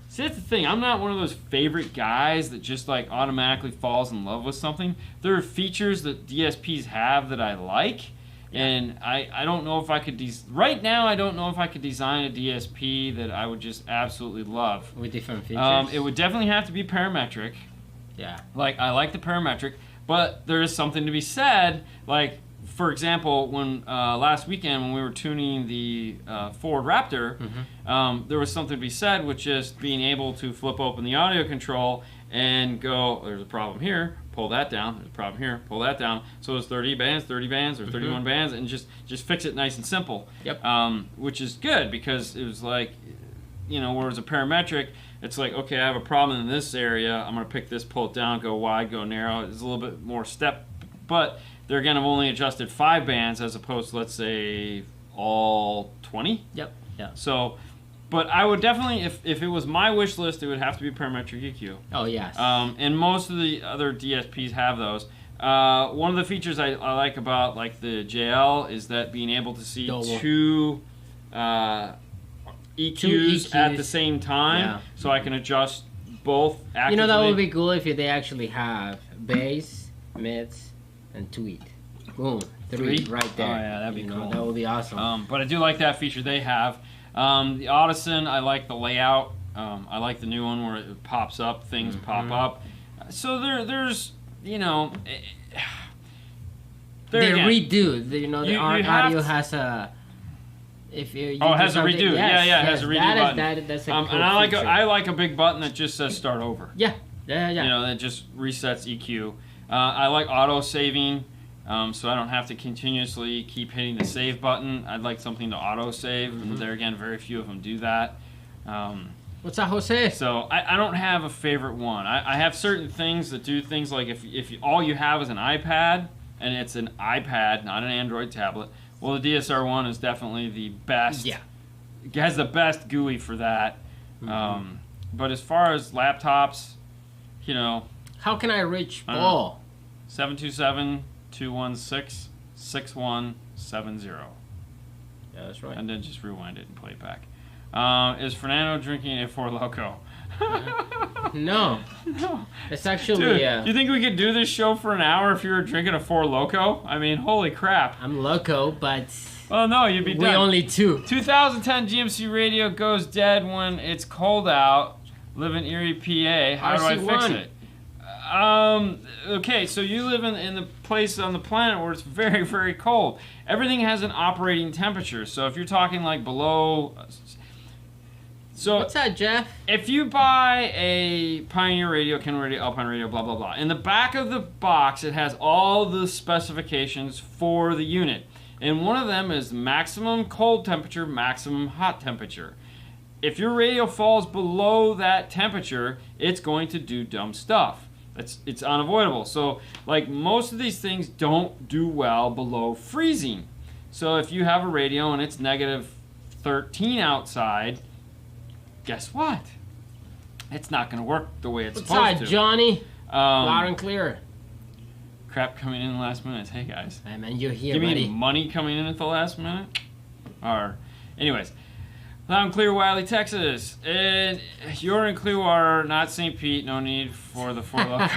See, that's the thing. I'm not one of those favorite guys that just like automatically falls in love with something. There are features that DSPs have that I like, and I don't know if I could right now. I don't know if I could design a DSP that I would just absolutely love. With different features? It would definitely have to be parametric. Yeah. Like, I like the parametric, but there is something to be said. Like, for example, when last weekend when we were tuning the Ford Raptor, there was something to be said with just being able to flip open the audio control and go, there's a problem here, pull that down, there's a problem here, pull that down. So it's 30 bands, or 31 bands, and just fix it nice and simple. Yep. Which is good because it was like, you know, whereas a parametric, it's like, okay, I have a problem in this area, I'm going to pick this, pull it down, go wide, go narrow. It's a little bit more step, but there again, I've only adjusted 5 bands as opposed to, let's say, all 20. Yep. Yeah. So, but I would definitely, if it was my wish list, it would have to be parametric EQ. Oh, yes. And most of the other DSPs have those. One of the features I like about like the JL is that being able to see two EQs at the same time, so I can adjust both actively. You know, that would be cool if they actually have bass, mids, and tweet. Boom. Three right there. Oh, yeah, that'd be cool. That would be awesome. But I do like that feature they have. The Audison, I like the layout. I like the new one where it pops up, things pop up. So there's, you know... They redo. You know, the audio has a... If you it has a redo. Yes, it has a redo button. That's a cool and I like a big button that just says start over. Yeah. You know, that just resets EQ. I like auto saving, so I don't have to continuously keep hitting the save button. I'd like something to auto save. And there again, very few of them do that. What's that, Jose? So I don't have a favorite one. I have certain things that do things like if all you have is an iPad and it's an iPad, not an Android tablet. Well, the DSR-1 is definitely the best. Yeah. It has the best GUI for that. But as far as laptops, you know... How can I reach Paul? 727-216-6170. Yeah, that's right. And then just rewind it and play it back. Is Fernando drinking a Four Loko? No. It's actually... Dude, do you think we could do this show for an hour if you were drinking a Four Loko? I mean, holy crap. I'm loco, but... Oh, no, you'd be done. We only two. 2010 GMC radio goes dead when it's cold out. Live in Erie, PA. How do I fix it? Okay, so you live in the place on the planet where it's very, very cold. Everything has an operating temperature. So if you're talking like below... So what's that, Jeff? If you buy a Pioneer radio, Ken radio, Alpine radio, blah, blah, blah, in the back of the box, it has all the specifications for the unit. And one of them is maximum cold temperature, maximum hot temperature. If your radio falls below that temperature, it's going to do dumb stuff. It's unavoidable. So, like, most of these things don't do well below freezing. So if you have a radio and it's negative 13 outside... Guess what? It's not going to work the way it's supposed to. Johnny? Loud and clear. Crap coming in the last minute. Hey, guys. Hey, man, you're here, you buddy. You mean money coming in at the last minute? Or, anyways. Loud and clear, Wiley, Texas. And you're in Clearwater, not St. Pete. No need for the Four Loko.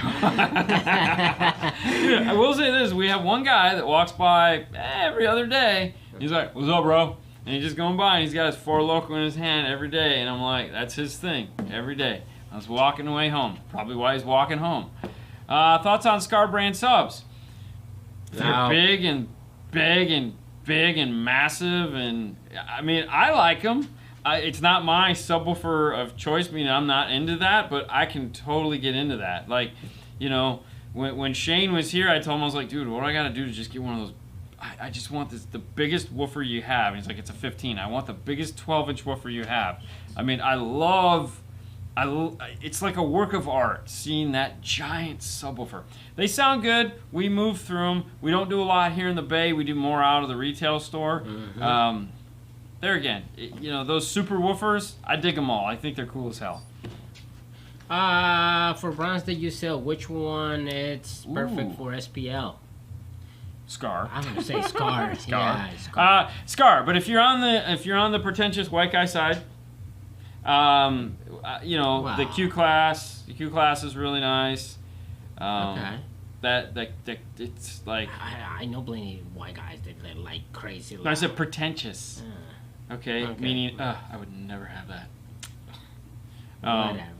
Dude, I will say this. We have one guy that walks by every other day. He's like, what's up, bro? And he's just going by, and he's got his Four Loko in his hand every day. And I'm like, that's his thing, every day. I was walking away home. Probably why he's walking home. Thoughts on Scar brand subs? They're big and massive. And, I mean, I like them. It's not my subwoofer of choice, meaning I'm not into that, but I can totally get into that. Like, you know, when Shane was here, I told him, I was like, dude, what do I got to do to just get one of those? I just want the biggest woofer you have. And he's like, it's a 15. I want the biggest 12-inch woofer you have. I mean, it's like a work of art seeing that giant subwoofer. They sound good. We move through them. We don't do a lot here in the Bay. We do more out of the retail store. There again, you know, those super woofers, I dig them all. I think they're cool as hell. For brands that you sell, which one is perfect for SPL? Scar. I'm gonna say Scar. Scar. Yeah, Scar. But if you're on the pretentious white guy side, you know, the Q class. The Q class is really nice. Okay. That it's like. I know plenty of white guys that like crazy. I said pretentious. Okay, meaning I would never have that.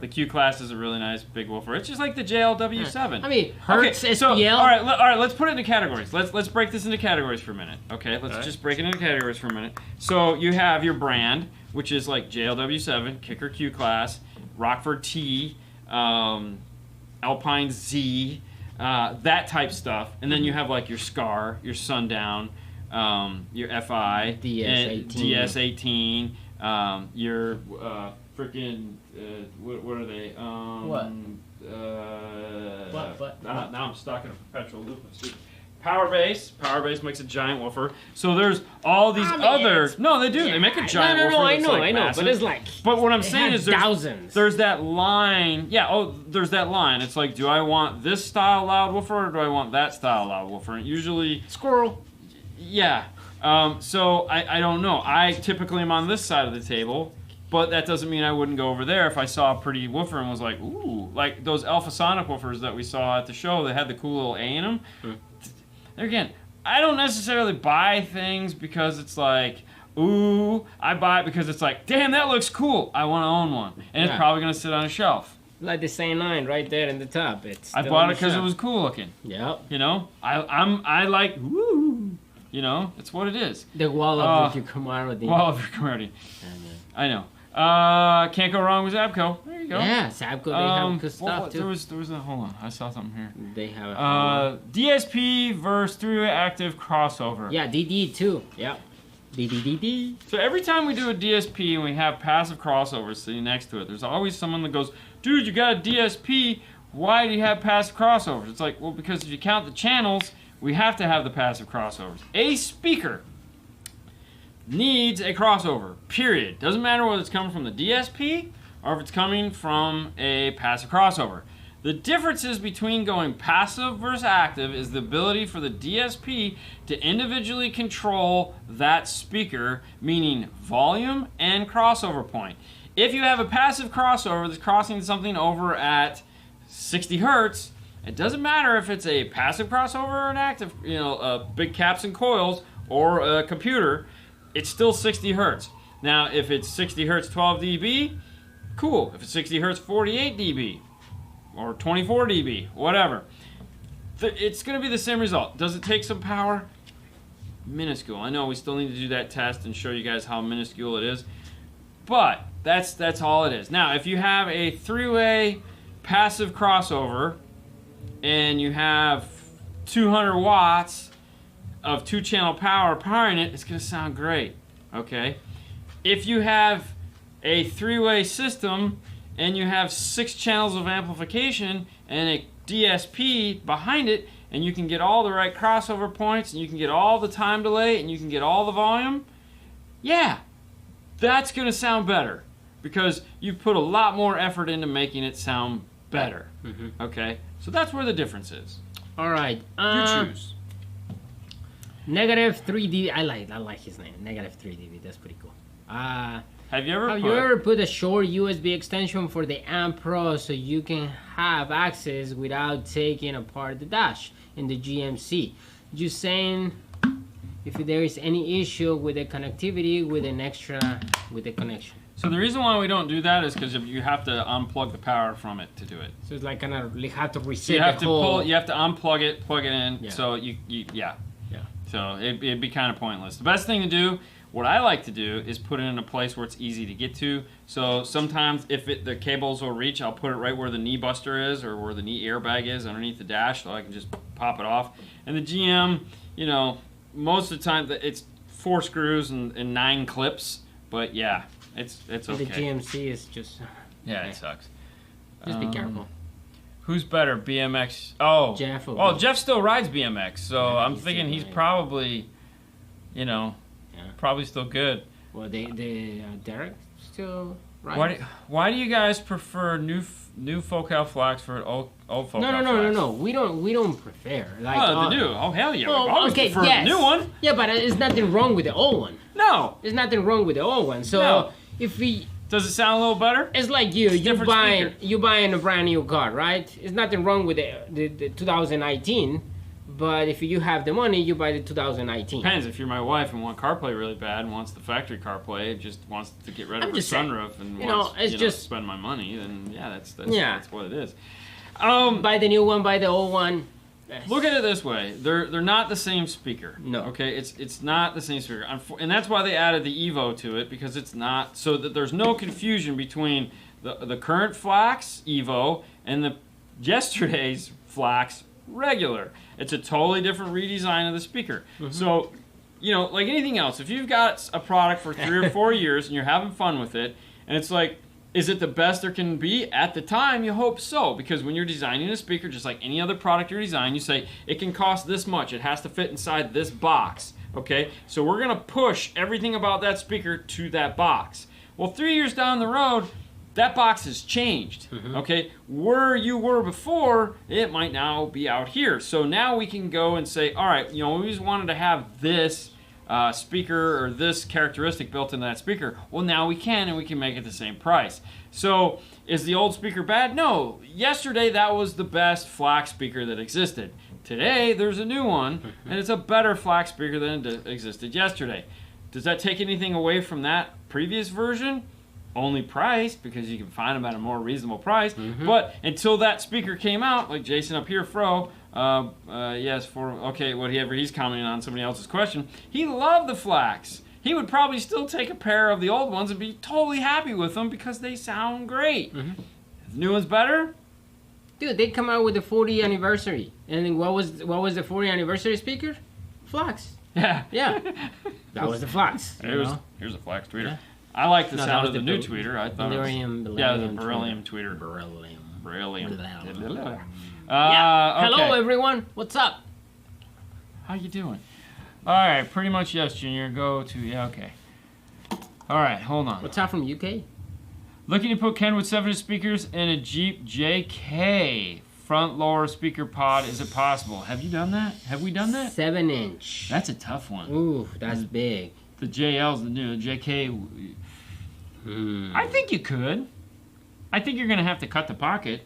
The Q class is a really nice big woofer. It's just like the JLW7. I mean, Hertz, okay, so, SPL. All right. Let's put it into categories. Let's break this into categories for a minute. Okay, let's just break it into categories for a minute. So you have your brand, which is like JLW7, Kicker Q class, Rockford T, Alpine Z, that type stuff, and then you have like your Scar, your Sundown, your FI, DS18, your freaking what are they? What? Now I'm stuck in a perpetual loop of stupid. Power Base makes a giant woofer. So there's all these other. No, they do. Yeah, they make a giant woofer. I know. But it's like. But what I'm saying is thousands. There's that line. Yeah. There's that line. It's like, do I want this style loud woofer or do I want that style loud woofer? And usually. Squirrel. Yeah. So I don't know. I typically am on this side of the table. But that doesn't mean I wouldn't go over there if I saw a pretty woofer and was like, ooh, like those Alpha Sonic woofers that we saw at the show that had the cool little A in them. There again, I don't necessarily buy things because it's like, ooh, I buy it because it's like, damn, that looks cool. I want to own one. And it's probably going to sit on a shelf. Like the same line right there in the top. I bought it because it was cool looking. Yep. You know, I like, woo, you know, it's what it is. The wall of your commodity. Wall of your commodity. I know. Can't go wrong with Zabco. There you go. Yeah, Zabco, they have good stuff too. There was a, hold on, I saw something here. They have DSP versus three-way active crossover. Yeah, DD too. Yep. DD. So every time we do a DSP and we have passive crossovers sitting next to it, there's always someone that goes, dude, you got a DSP, why do you have passive crossovers? It's like, well, because if you count the channels, we have to have the passive crossovers. A speaker needs a crossover, period. Doesn't matter whether it's coming from the DSP or if it's coming from a passive crossover. The differences between going passive versus active is the ability for the DSP to individually control that speaker, meaning volume and crossover point. If you have a passive crossover that's crossing something over at 60 hertz, it doesn't matter if it's a passive crossover or an active, big caps and coils or a computer, it's still 60 hertz. Now, if it's 60 hertz 12 dB, cool. If it's 60 hertz 48 dB or 24 dB, whatever, it's going to be the same result. Does it take some power? Minuscule. I know we still need to do that test and show you guys how minuscule it is, but that's all it is. Now, if you have a three-way passive crossover and you have 200 watts of two-channel power powering it, it's going to sound great, okay? If you have a three-way system and you have 6 channels of amplification and a DSP behind it, and you can get all the right crossover points, and you can get all the time delay, and you can get all the volume, yeah, that's going to sound better because you've put a lot more effort into making it sound better, okay? So that's where the difference is. All right. You choose. Negative 3D. I like his name. Negative 3dB. That's pretty cool. Have you ever put a short USB extension for the Amp Pro so you can have access without taking apart the dash in the GMC? Just saying, if there is any issue with the connectivity with the connection. So the reason why we don't do that is because you have to unplug the power from it to do it. So it's like kind of you have to reset you have the whole... You have to unplug it, plug it in. Yeah. So So it'd be kind of pointless. The best thing to do, what I like to do, is put it in a place where it's easy to get to. So sometimes if the cables will reach, I'll put it right where the knee buster is or where the knee airbag is underneath the dash, so I can just pop it off. And the GM, most of the time it's 4 screws and 9 clips, but yeah, it's okay. The GMC is just... Yeah, it sucks. Just be careful. Who's better, BMX? Oh, Jeff. Jeff still rides BMX, so yeah, I'm thinking he's probably, probably still good. Well, Derek still rides. Why do you guys prefer new focal flags for old focal flags? No. We don't prefer. Like, they do. Oh hell yeah. Well, we always prefer the new one. Yeah, but there's nothing wrong with the old one. No. There's nothing wrong with the old one. So if we... Does it sound a little better? It's like you buying a brand new car, right? There's nothing wrong with the 2019, but if you have the money, you buy the 2019. Depends. If you're my wife and want CarPlay really bad and wants the factory CarPlay, just wants to get rid of her sunroof and wants to spend my money, then that's what it is. Buy the new one, buy the old one. Look at it this way: they're not the same speaker. No. Okay, it's not the same speaker, and that's why they added the Evo to it, because it's not, so that there's no confusion between the current Flax Evo and the yesterday's Flax regular. It's a totally different redesign of the speaker. So, like anything else, if you've got a product for 3 or 4 years and you're having fun with it, and it's like, is it the best there can be? At the time, you hope so, because when you're designing a speaker, just like any other product you design, you say, it can cost this much, it has to fit inside this box, okay? So we're gonna push everything about that speaker to that box. Well, 3 years down the road, that box has changed, okay? Where you were before, it might now be out here. So now we can go and say, all right, we always wanted to have this speaker or this characteristic built into that speaker. Well, now we can, and we can make it the same price. So is the old speaker bad? No. Yesterday, that was the best FLAC speaker that existed. Today, there's a new one, and it's a better FLAC speaker than existed yesterday. Does that take anything away from that previous version? Only price, because you can find them at a more reasonable price. But until that speaker came out, like Jason up here, Fro, whatever he's commenting on somebody else's question, he loved the FLACs. He would probably still take a pair of the old ones and be totally happy with them because they sound great. The new one's better? Dude, they come out with the 40th anniversary. And then what was the 40th anniversary speaker? FLACs. Yeah. Yeah. That was the FLACs. Here's a FLACs tweeter. Yeah. I like the sound of the new tweeter. I thought the beryllium tweeter. Beryllium. Hello, everyone. What's up? How you doing? All right, pretty much yes, Junior. Go to, okay. All right, hold on. What's up from UK? Looking to put Kenwood 7-inch speakers in a Jeep JK front lower speaker pod. Is it possible? Have you done that? Have we done that? 7-inch. That's a tough one. Ooh, that's big. The JL's the new JK. I think you could. I think you're gonna have to cut the pocket.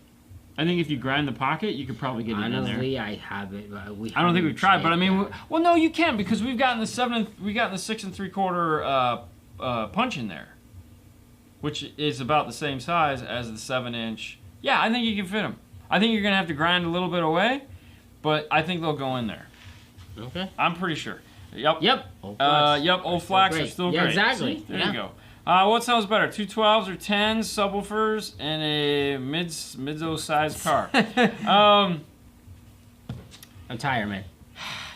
I think if you grind the pocket, you could probably get it in there. Honestly, I haven't. I don't think we've tried, but I mean, well, no, you can because we've gotten the 6 3/4 punch in there, which is about the same size as the 7-inch. Yeah, I think you can fit them. I think you're gonna have to grind a little bit away, but I think they'll go in there. Okay. I'm pretty sure. Yep. Old FLACs. Old FLACs are still great. Yeah, exactly. See? There you go. What sounds better, 212s or 10s, subwoofers, and a mid-sized car? I'm tired, man.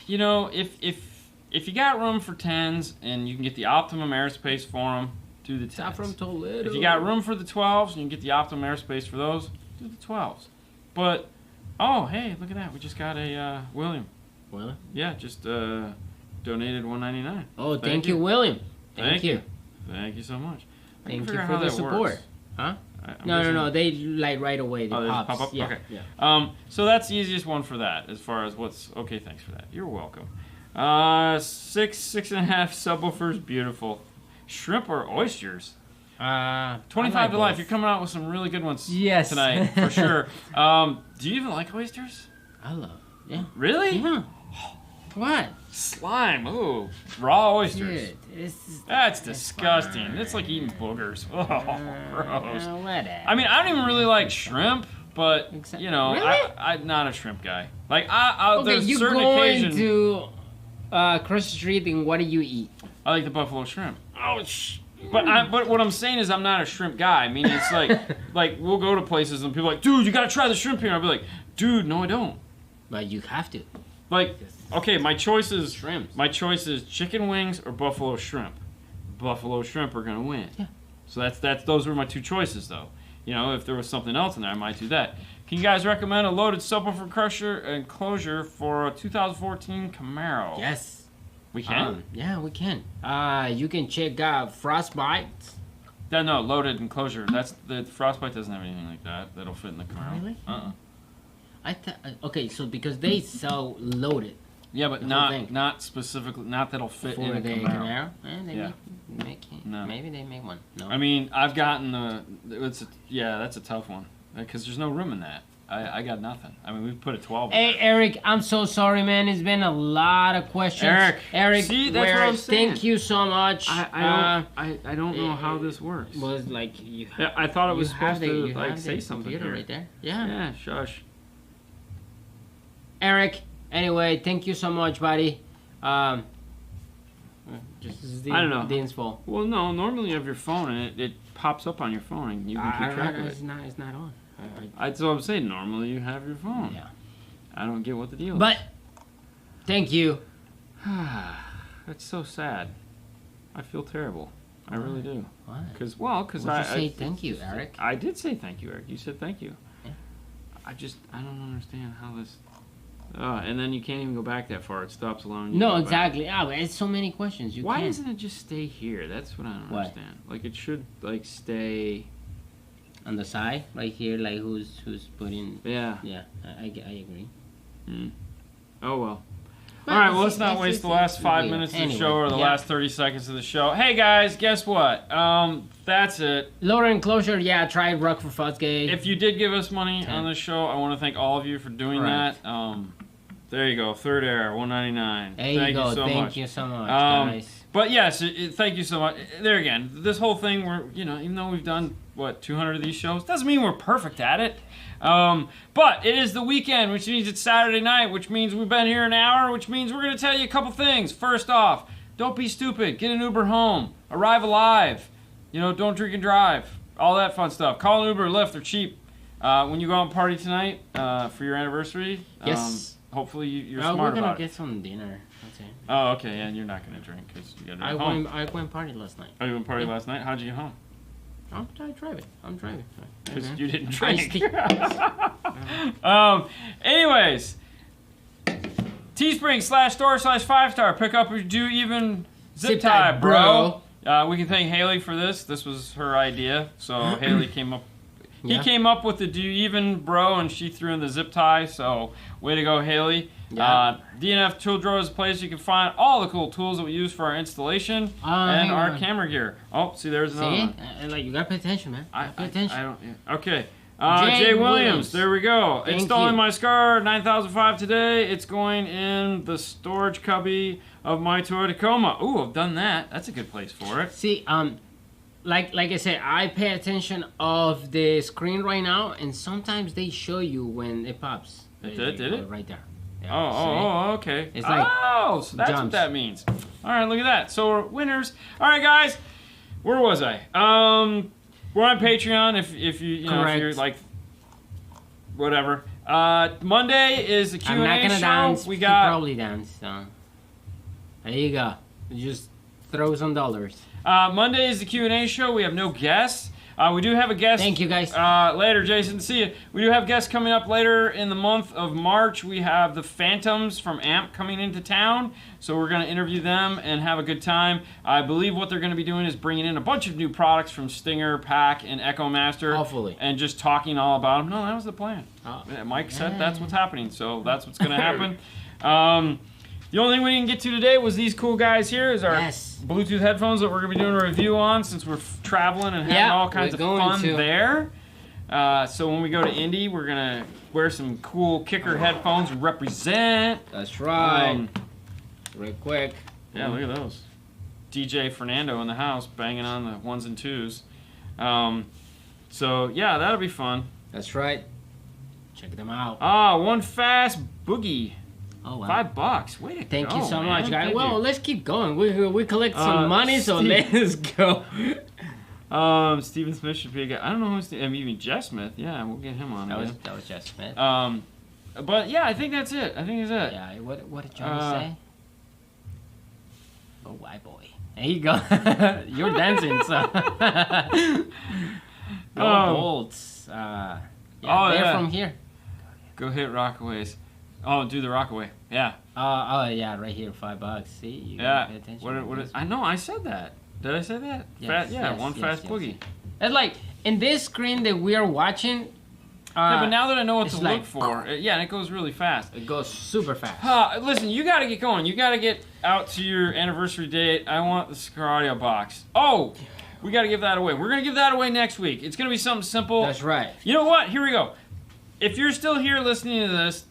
You know, if you got room for 10s and you can get the optimum airspace for them, do the 10s. Stop from Toledo. If you got room for the 12s and you can get the optimum airspace for those, do the 12s. But, oh, hey, look at that. We just got a William. William? Yeah, just donated $1.99. Oh, thank you, William. Thank you. Thank you so much. Thank you for the support. Works. Huh? No. They like right away. They pop up? Yeah. Okay. Yeah. So that's the easiest one for that as far as what's... Okay, thanks for that. You're welcome. 6.5 subwoofers, beautiful. Shrimp or oysters? 25 to life. You're coming out with some really good ones tonight, for sure. Do you even like oysters? I love. Yeah. Really? Yeah. What? Slime. Ooh. Raw oysters. Dude, that's disgusting. It's like eating boogers. Oh, gross. Whatever. I mean, I don't even really like shrimp, but, you know, really? I'm not a shrimp guy. Like, there's you certain going occasion... to cross the street and what do you eat? I like the buffalo shrimp. Oh, But what I'm saying is I'm not a shrimp guy. I mean, it's like we'll go to places and people are like, dude, you gotta try the shrimp here. I'll be like, dude, no, I don't. But you have to. Like, okay, my choice is shrimp. My choice is chicken wings or buffalo shrimp. Buffalo shrimp are gonna win. Yeah. So those were my two choices, though. You know, if there was something else in there, I might do that. Can you guys recommend a loaded subwoofer crusher enclosure for a 2014 Camaro? Yes. We can? Yeah, we can. You can check out Frostbite. No, loaded enclosure. The Frostbite doesn't have anything like that. That'll fit in the Camaro. Really? Okay, so because they sell loaded. Yeah, but not specifically. Not that'll fit in the Camaro. Maybe they make one. No. I mean, I've gotten that's a tough one because there's no room in that. I got nothing. I mean, we've put a 12. Hey, Eric, I'm so sorry, man. It's been a lot of questions. Eric, see, that's what I'm saying. Thank you so much. I don't know how this works. Was like you. I thought it was supposed to say something here. Right there. Yeah. Yeah. Shush. Eric. Anyway, thank you so much, buddy. I don't know. The info. Well, no. Normally you have your phone and it pops up on your phone and you can keep track of it. It's not on. That's what I'm saying. Normally you have your phone. Yeah. I don't get what the deal is. But thank you. That's so sad. I feel terrible. I really do. Why? Because I say thank you, Eric. I did say thank you, Eric. You said thank you. Yeah. I don't understand how this. And then you can't even go back that far. It stops allowing you. No, exactly. But it's so many questions. Why doesn't it just stay here? That's what I don't understand. Like it should stay on the side, right here, like who's putting. Yeah. Yeah, I agree. Oh well. All right, well, let's not waste the last 5 minutes of the show or the last 30 seconds of the show. Hey, guys, guess what? That's it. Lower enclosure, try Rockford Fosgate. If you did give us money on the show, I want to thank all of you for doing that. There you go, Third Air, $199. There you go. Thank you so much, guys. But yes, thank you so much. There again, this whole thing, even though we've done 200 of these shows, doesn't mean we're perfect at it. But it is the weekend, which means it's Saturday night, which means we've been here an hour, which means we're going to tell you a couple things. First off, don't be stupid. Get an Uber home. Arrive alive. Don't drink and drive. All that fun stuff. Call an Uber or Lyft. They're cheap. When you go out and party tonight for your anniversary, yes. Hopefully you're smart about it. We're going to get some dinner. Okay. Oh, okay. Yeah, and you're not going to drink because you got to drive home. I went party last night. Oh, you went party last night? How'd you get home? I'm driving. Because you didn't drink. Anyways, Teespring.com/store/5-star. Pick up your Do Even zip tie, bro. We can thank Haley for this. This was her idea. So Haley came up. He came up with the Do Even bro, and she threw in the zip tie. So way to go, Haley. Yeah. DNF Tool Drawer is a place you can find all the cool tools that we use for our installation and our camera gear. Oh, see, there's another one. You gotta pay attention, man. Pay attention. Okay. Jay Williams. There we go. Installing my Scar 9005 today. It's going in the storage cubby of my Toyota Tacoma. Ooh, I've done that. That's a good place for it. See, like I said, I pay attention of the screen right now, and sometimes they show you when it pops. Did it? Right there. Yeah, okay. It's like so that's what that means. All right, look at that. So we're winners. All right, guys. Where was I? We're on Patreon. If you're like, whatever. Monday is the Q&A show. I'm not gonna dance. We got probably dance. So there you go. Just throw some dollars. Monday is the Q&A show. We have no guests. We do have a guest. Thank you, guys. Later, Jason. See you. We do have guests coming up later in the month of March. We have the Phantoms from AMP coming into town. So we're going to interview them and have a good time. I believe what they're going to be doing is bringing in a bunch of new products from Stinger, Pack, and Echo Master. Hopefully. And just talking all about them. No, that was the plan. Mike said that's what's happening. So that's what's going to happen. The only thing we didn't get to today was these cool guys here. Is our Bluetooth headphones that we're going to be doing a review on since we're traveling and having all kinds of fun there. So when we go to Indy, we're going to wear some cool kicker headphones and represent. That's right. Real quick. Yeah, look at those. DJ Fernando in the house banging on the ones and twos. So, yeah, that'll be fun. That's right. Check them out. One Fast Boogie. Oh, wow. $5. Way to go, Thank you so much, guys. Thank well, you. Let's keep going. We collect some money, so let's go. Stephen Smith should be a guy. I don't know who's even Jeff Smith. Yeah, we'll get him on. That was Jeff Smith. But yeah, I think that's it. Yeah. What did Johnny say? Oh, white boy. There you go. You're dancing, so. Bolts. They're from here. Go hit Rockaways. Oh, do the Rockaway. Yeah. Yeah, right here, $5. See, you gotta pay attention. What is? I know, I said that. Did I say that? Yes, One Fast Boogie. Yes. It's like in this screen that we are watching. Yeah, but now that I know what to look for, and it goes really fast. It goes super fast. Listen, you got to get going. You got to get out to your anniversary date. I want the Scar Audio box. Oh, we got to give that away. We're gonna give that away next week. It's gonna be something simple. That's right. You know what? Here we go. If you're still here listening to this,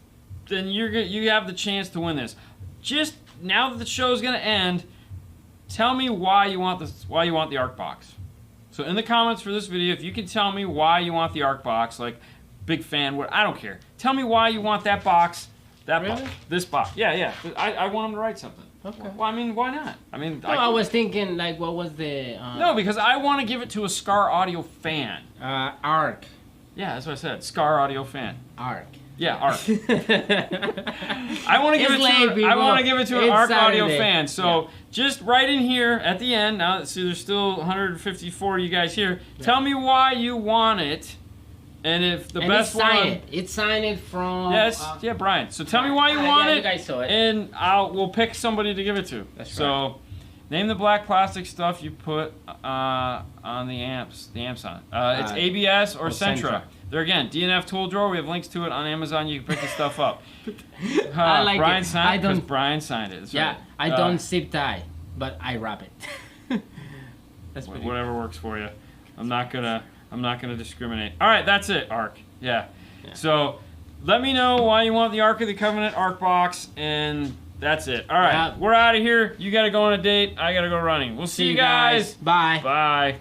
then you have the chance to win this. Just now that the show's gonna end, tell me why you want the ARC box. So in the comments for this video, if you can tell me why you want the ARC box, like big fan, I don't care. Tell me why you want that box. This box. Yeah. I want them to write something. Okay. Well, I mean, why not? I mean, I was thinking like, what was the? No, because I want to give it to a Scar Audio fan. ARC. Yeah, that's what I said. Scar Audio fan. ARC. Yeah, ARC. I want to give it to an ARC Audio fan. So just write in here at the end. Now, see, there's still 154 of you guys here. Yeah. Tell me why you want it, and if the best one. It's signed from. Yeah, Brian. So tell me why you want it. You guys saw it. And we'll pick somebody to give it to. That's right. So name the black plastic stuff you put on the amps. The amps on. It's ABS or Sentra. There again, DNF tool drawer. We have links to it on Amazon. You can pick the stuff up. I like Brian it. signed because Brian signed it. That's yeah, right. I don't zip tie, but I wrap it. That's pretty whatever works for you. I'm not gonna discriminate. All right, that's it. Ark. Yeah. So let me know why you want the Ark of the Covenant Ark box, and that's it. All right, we're out of here. You gotta go on a date. I gotta go running. We'll see you guys. Bye. Bye.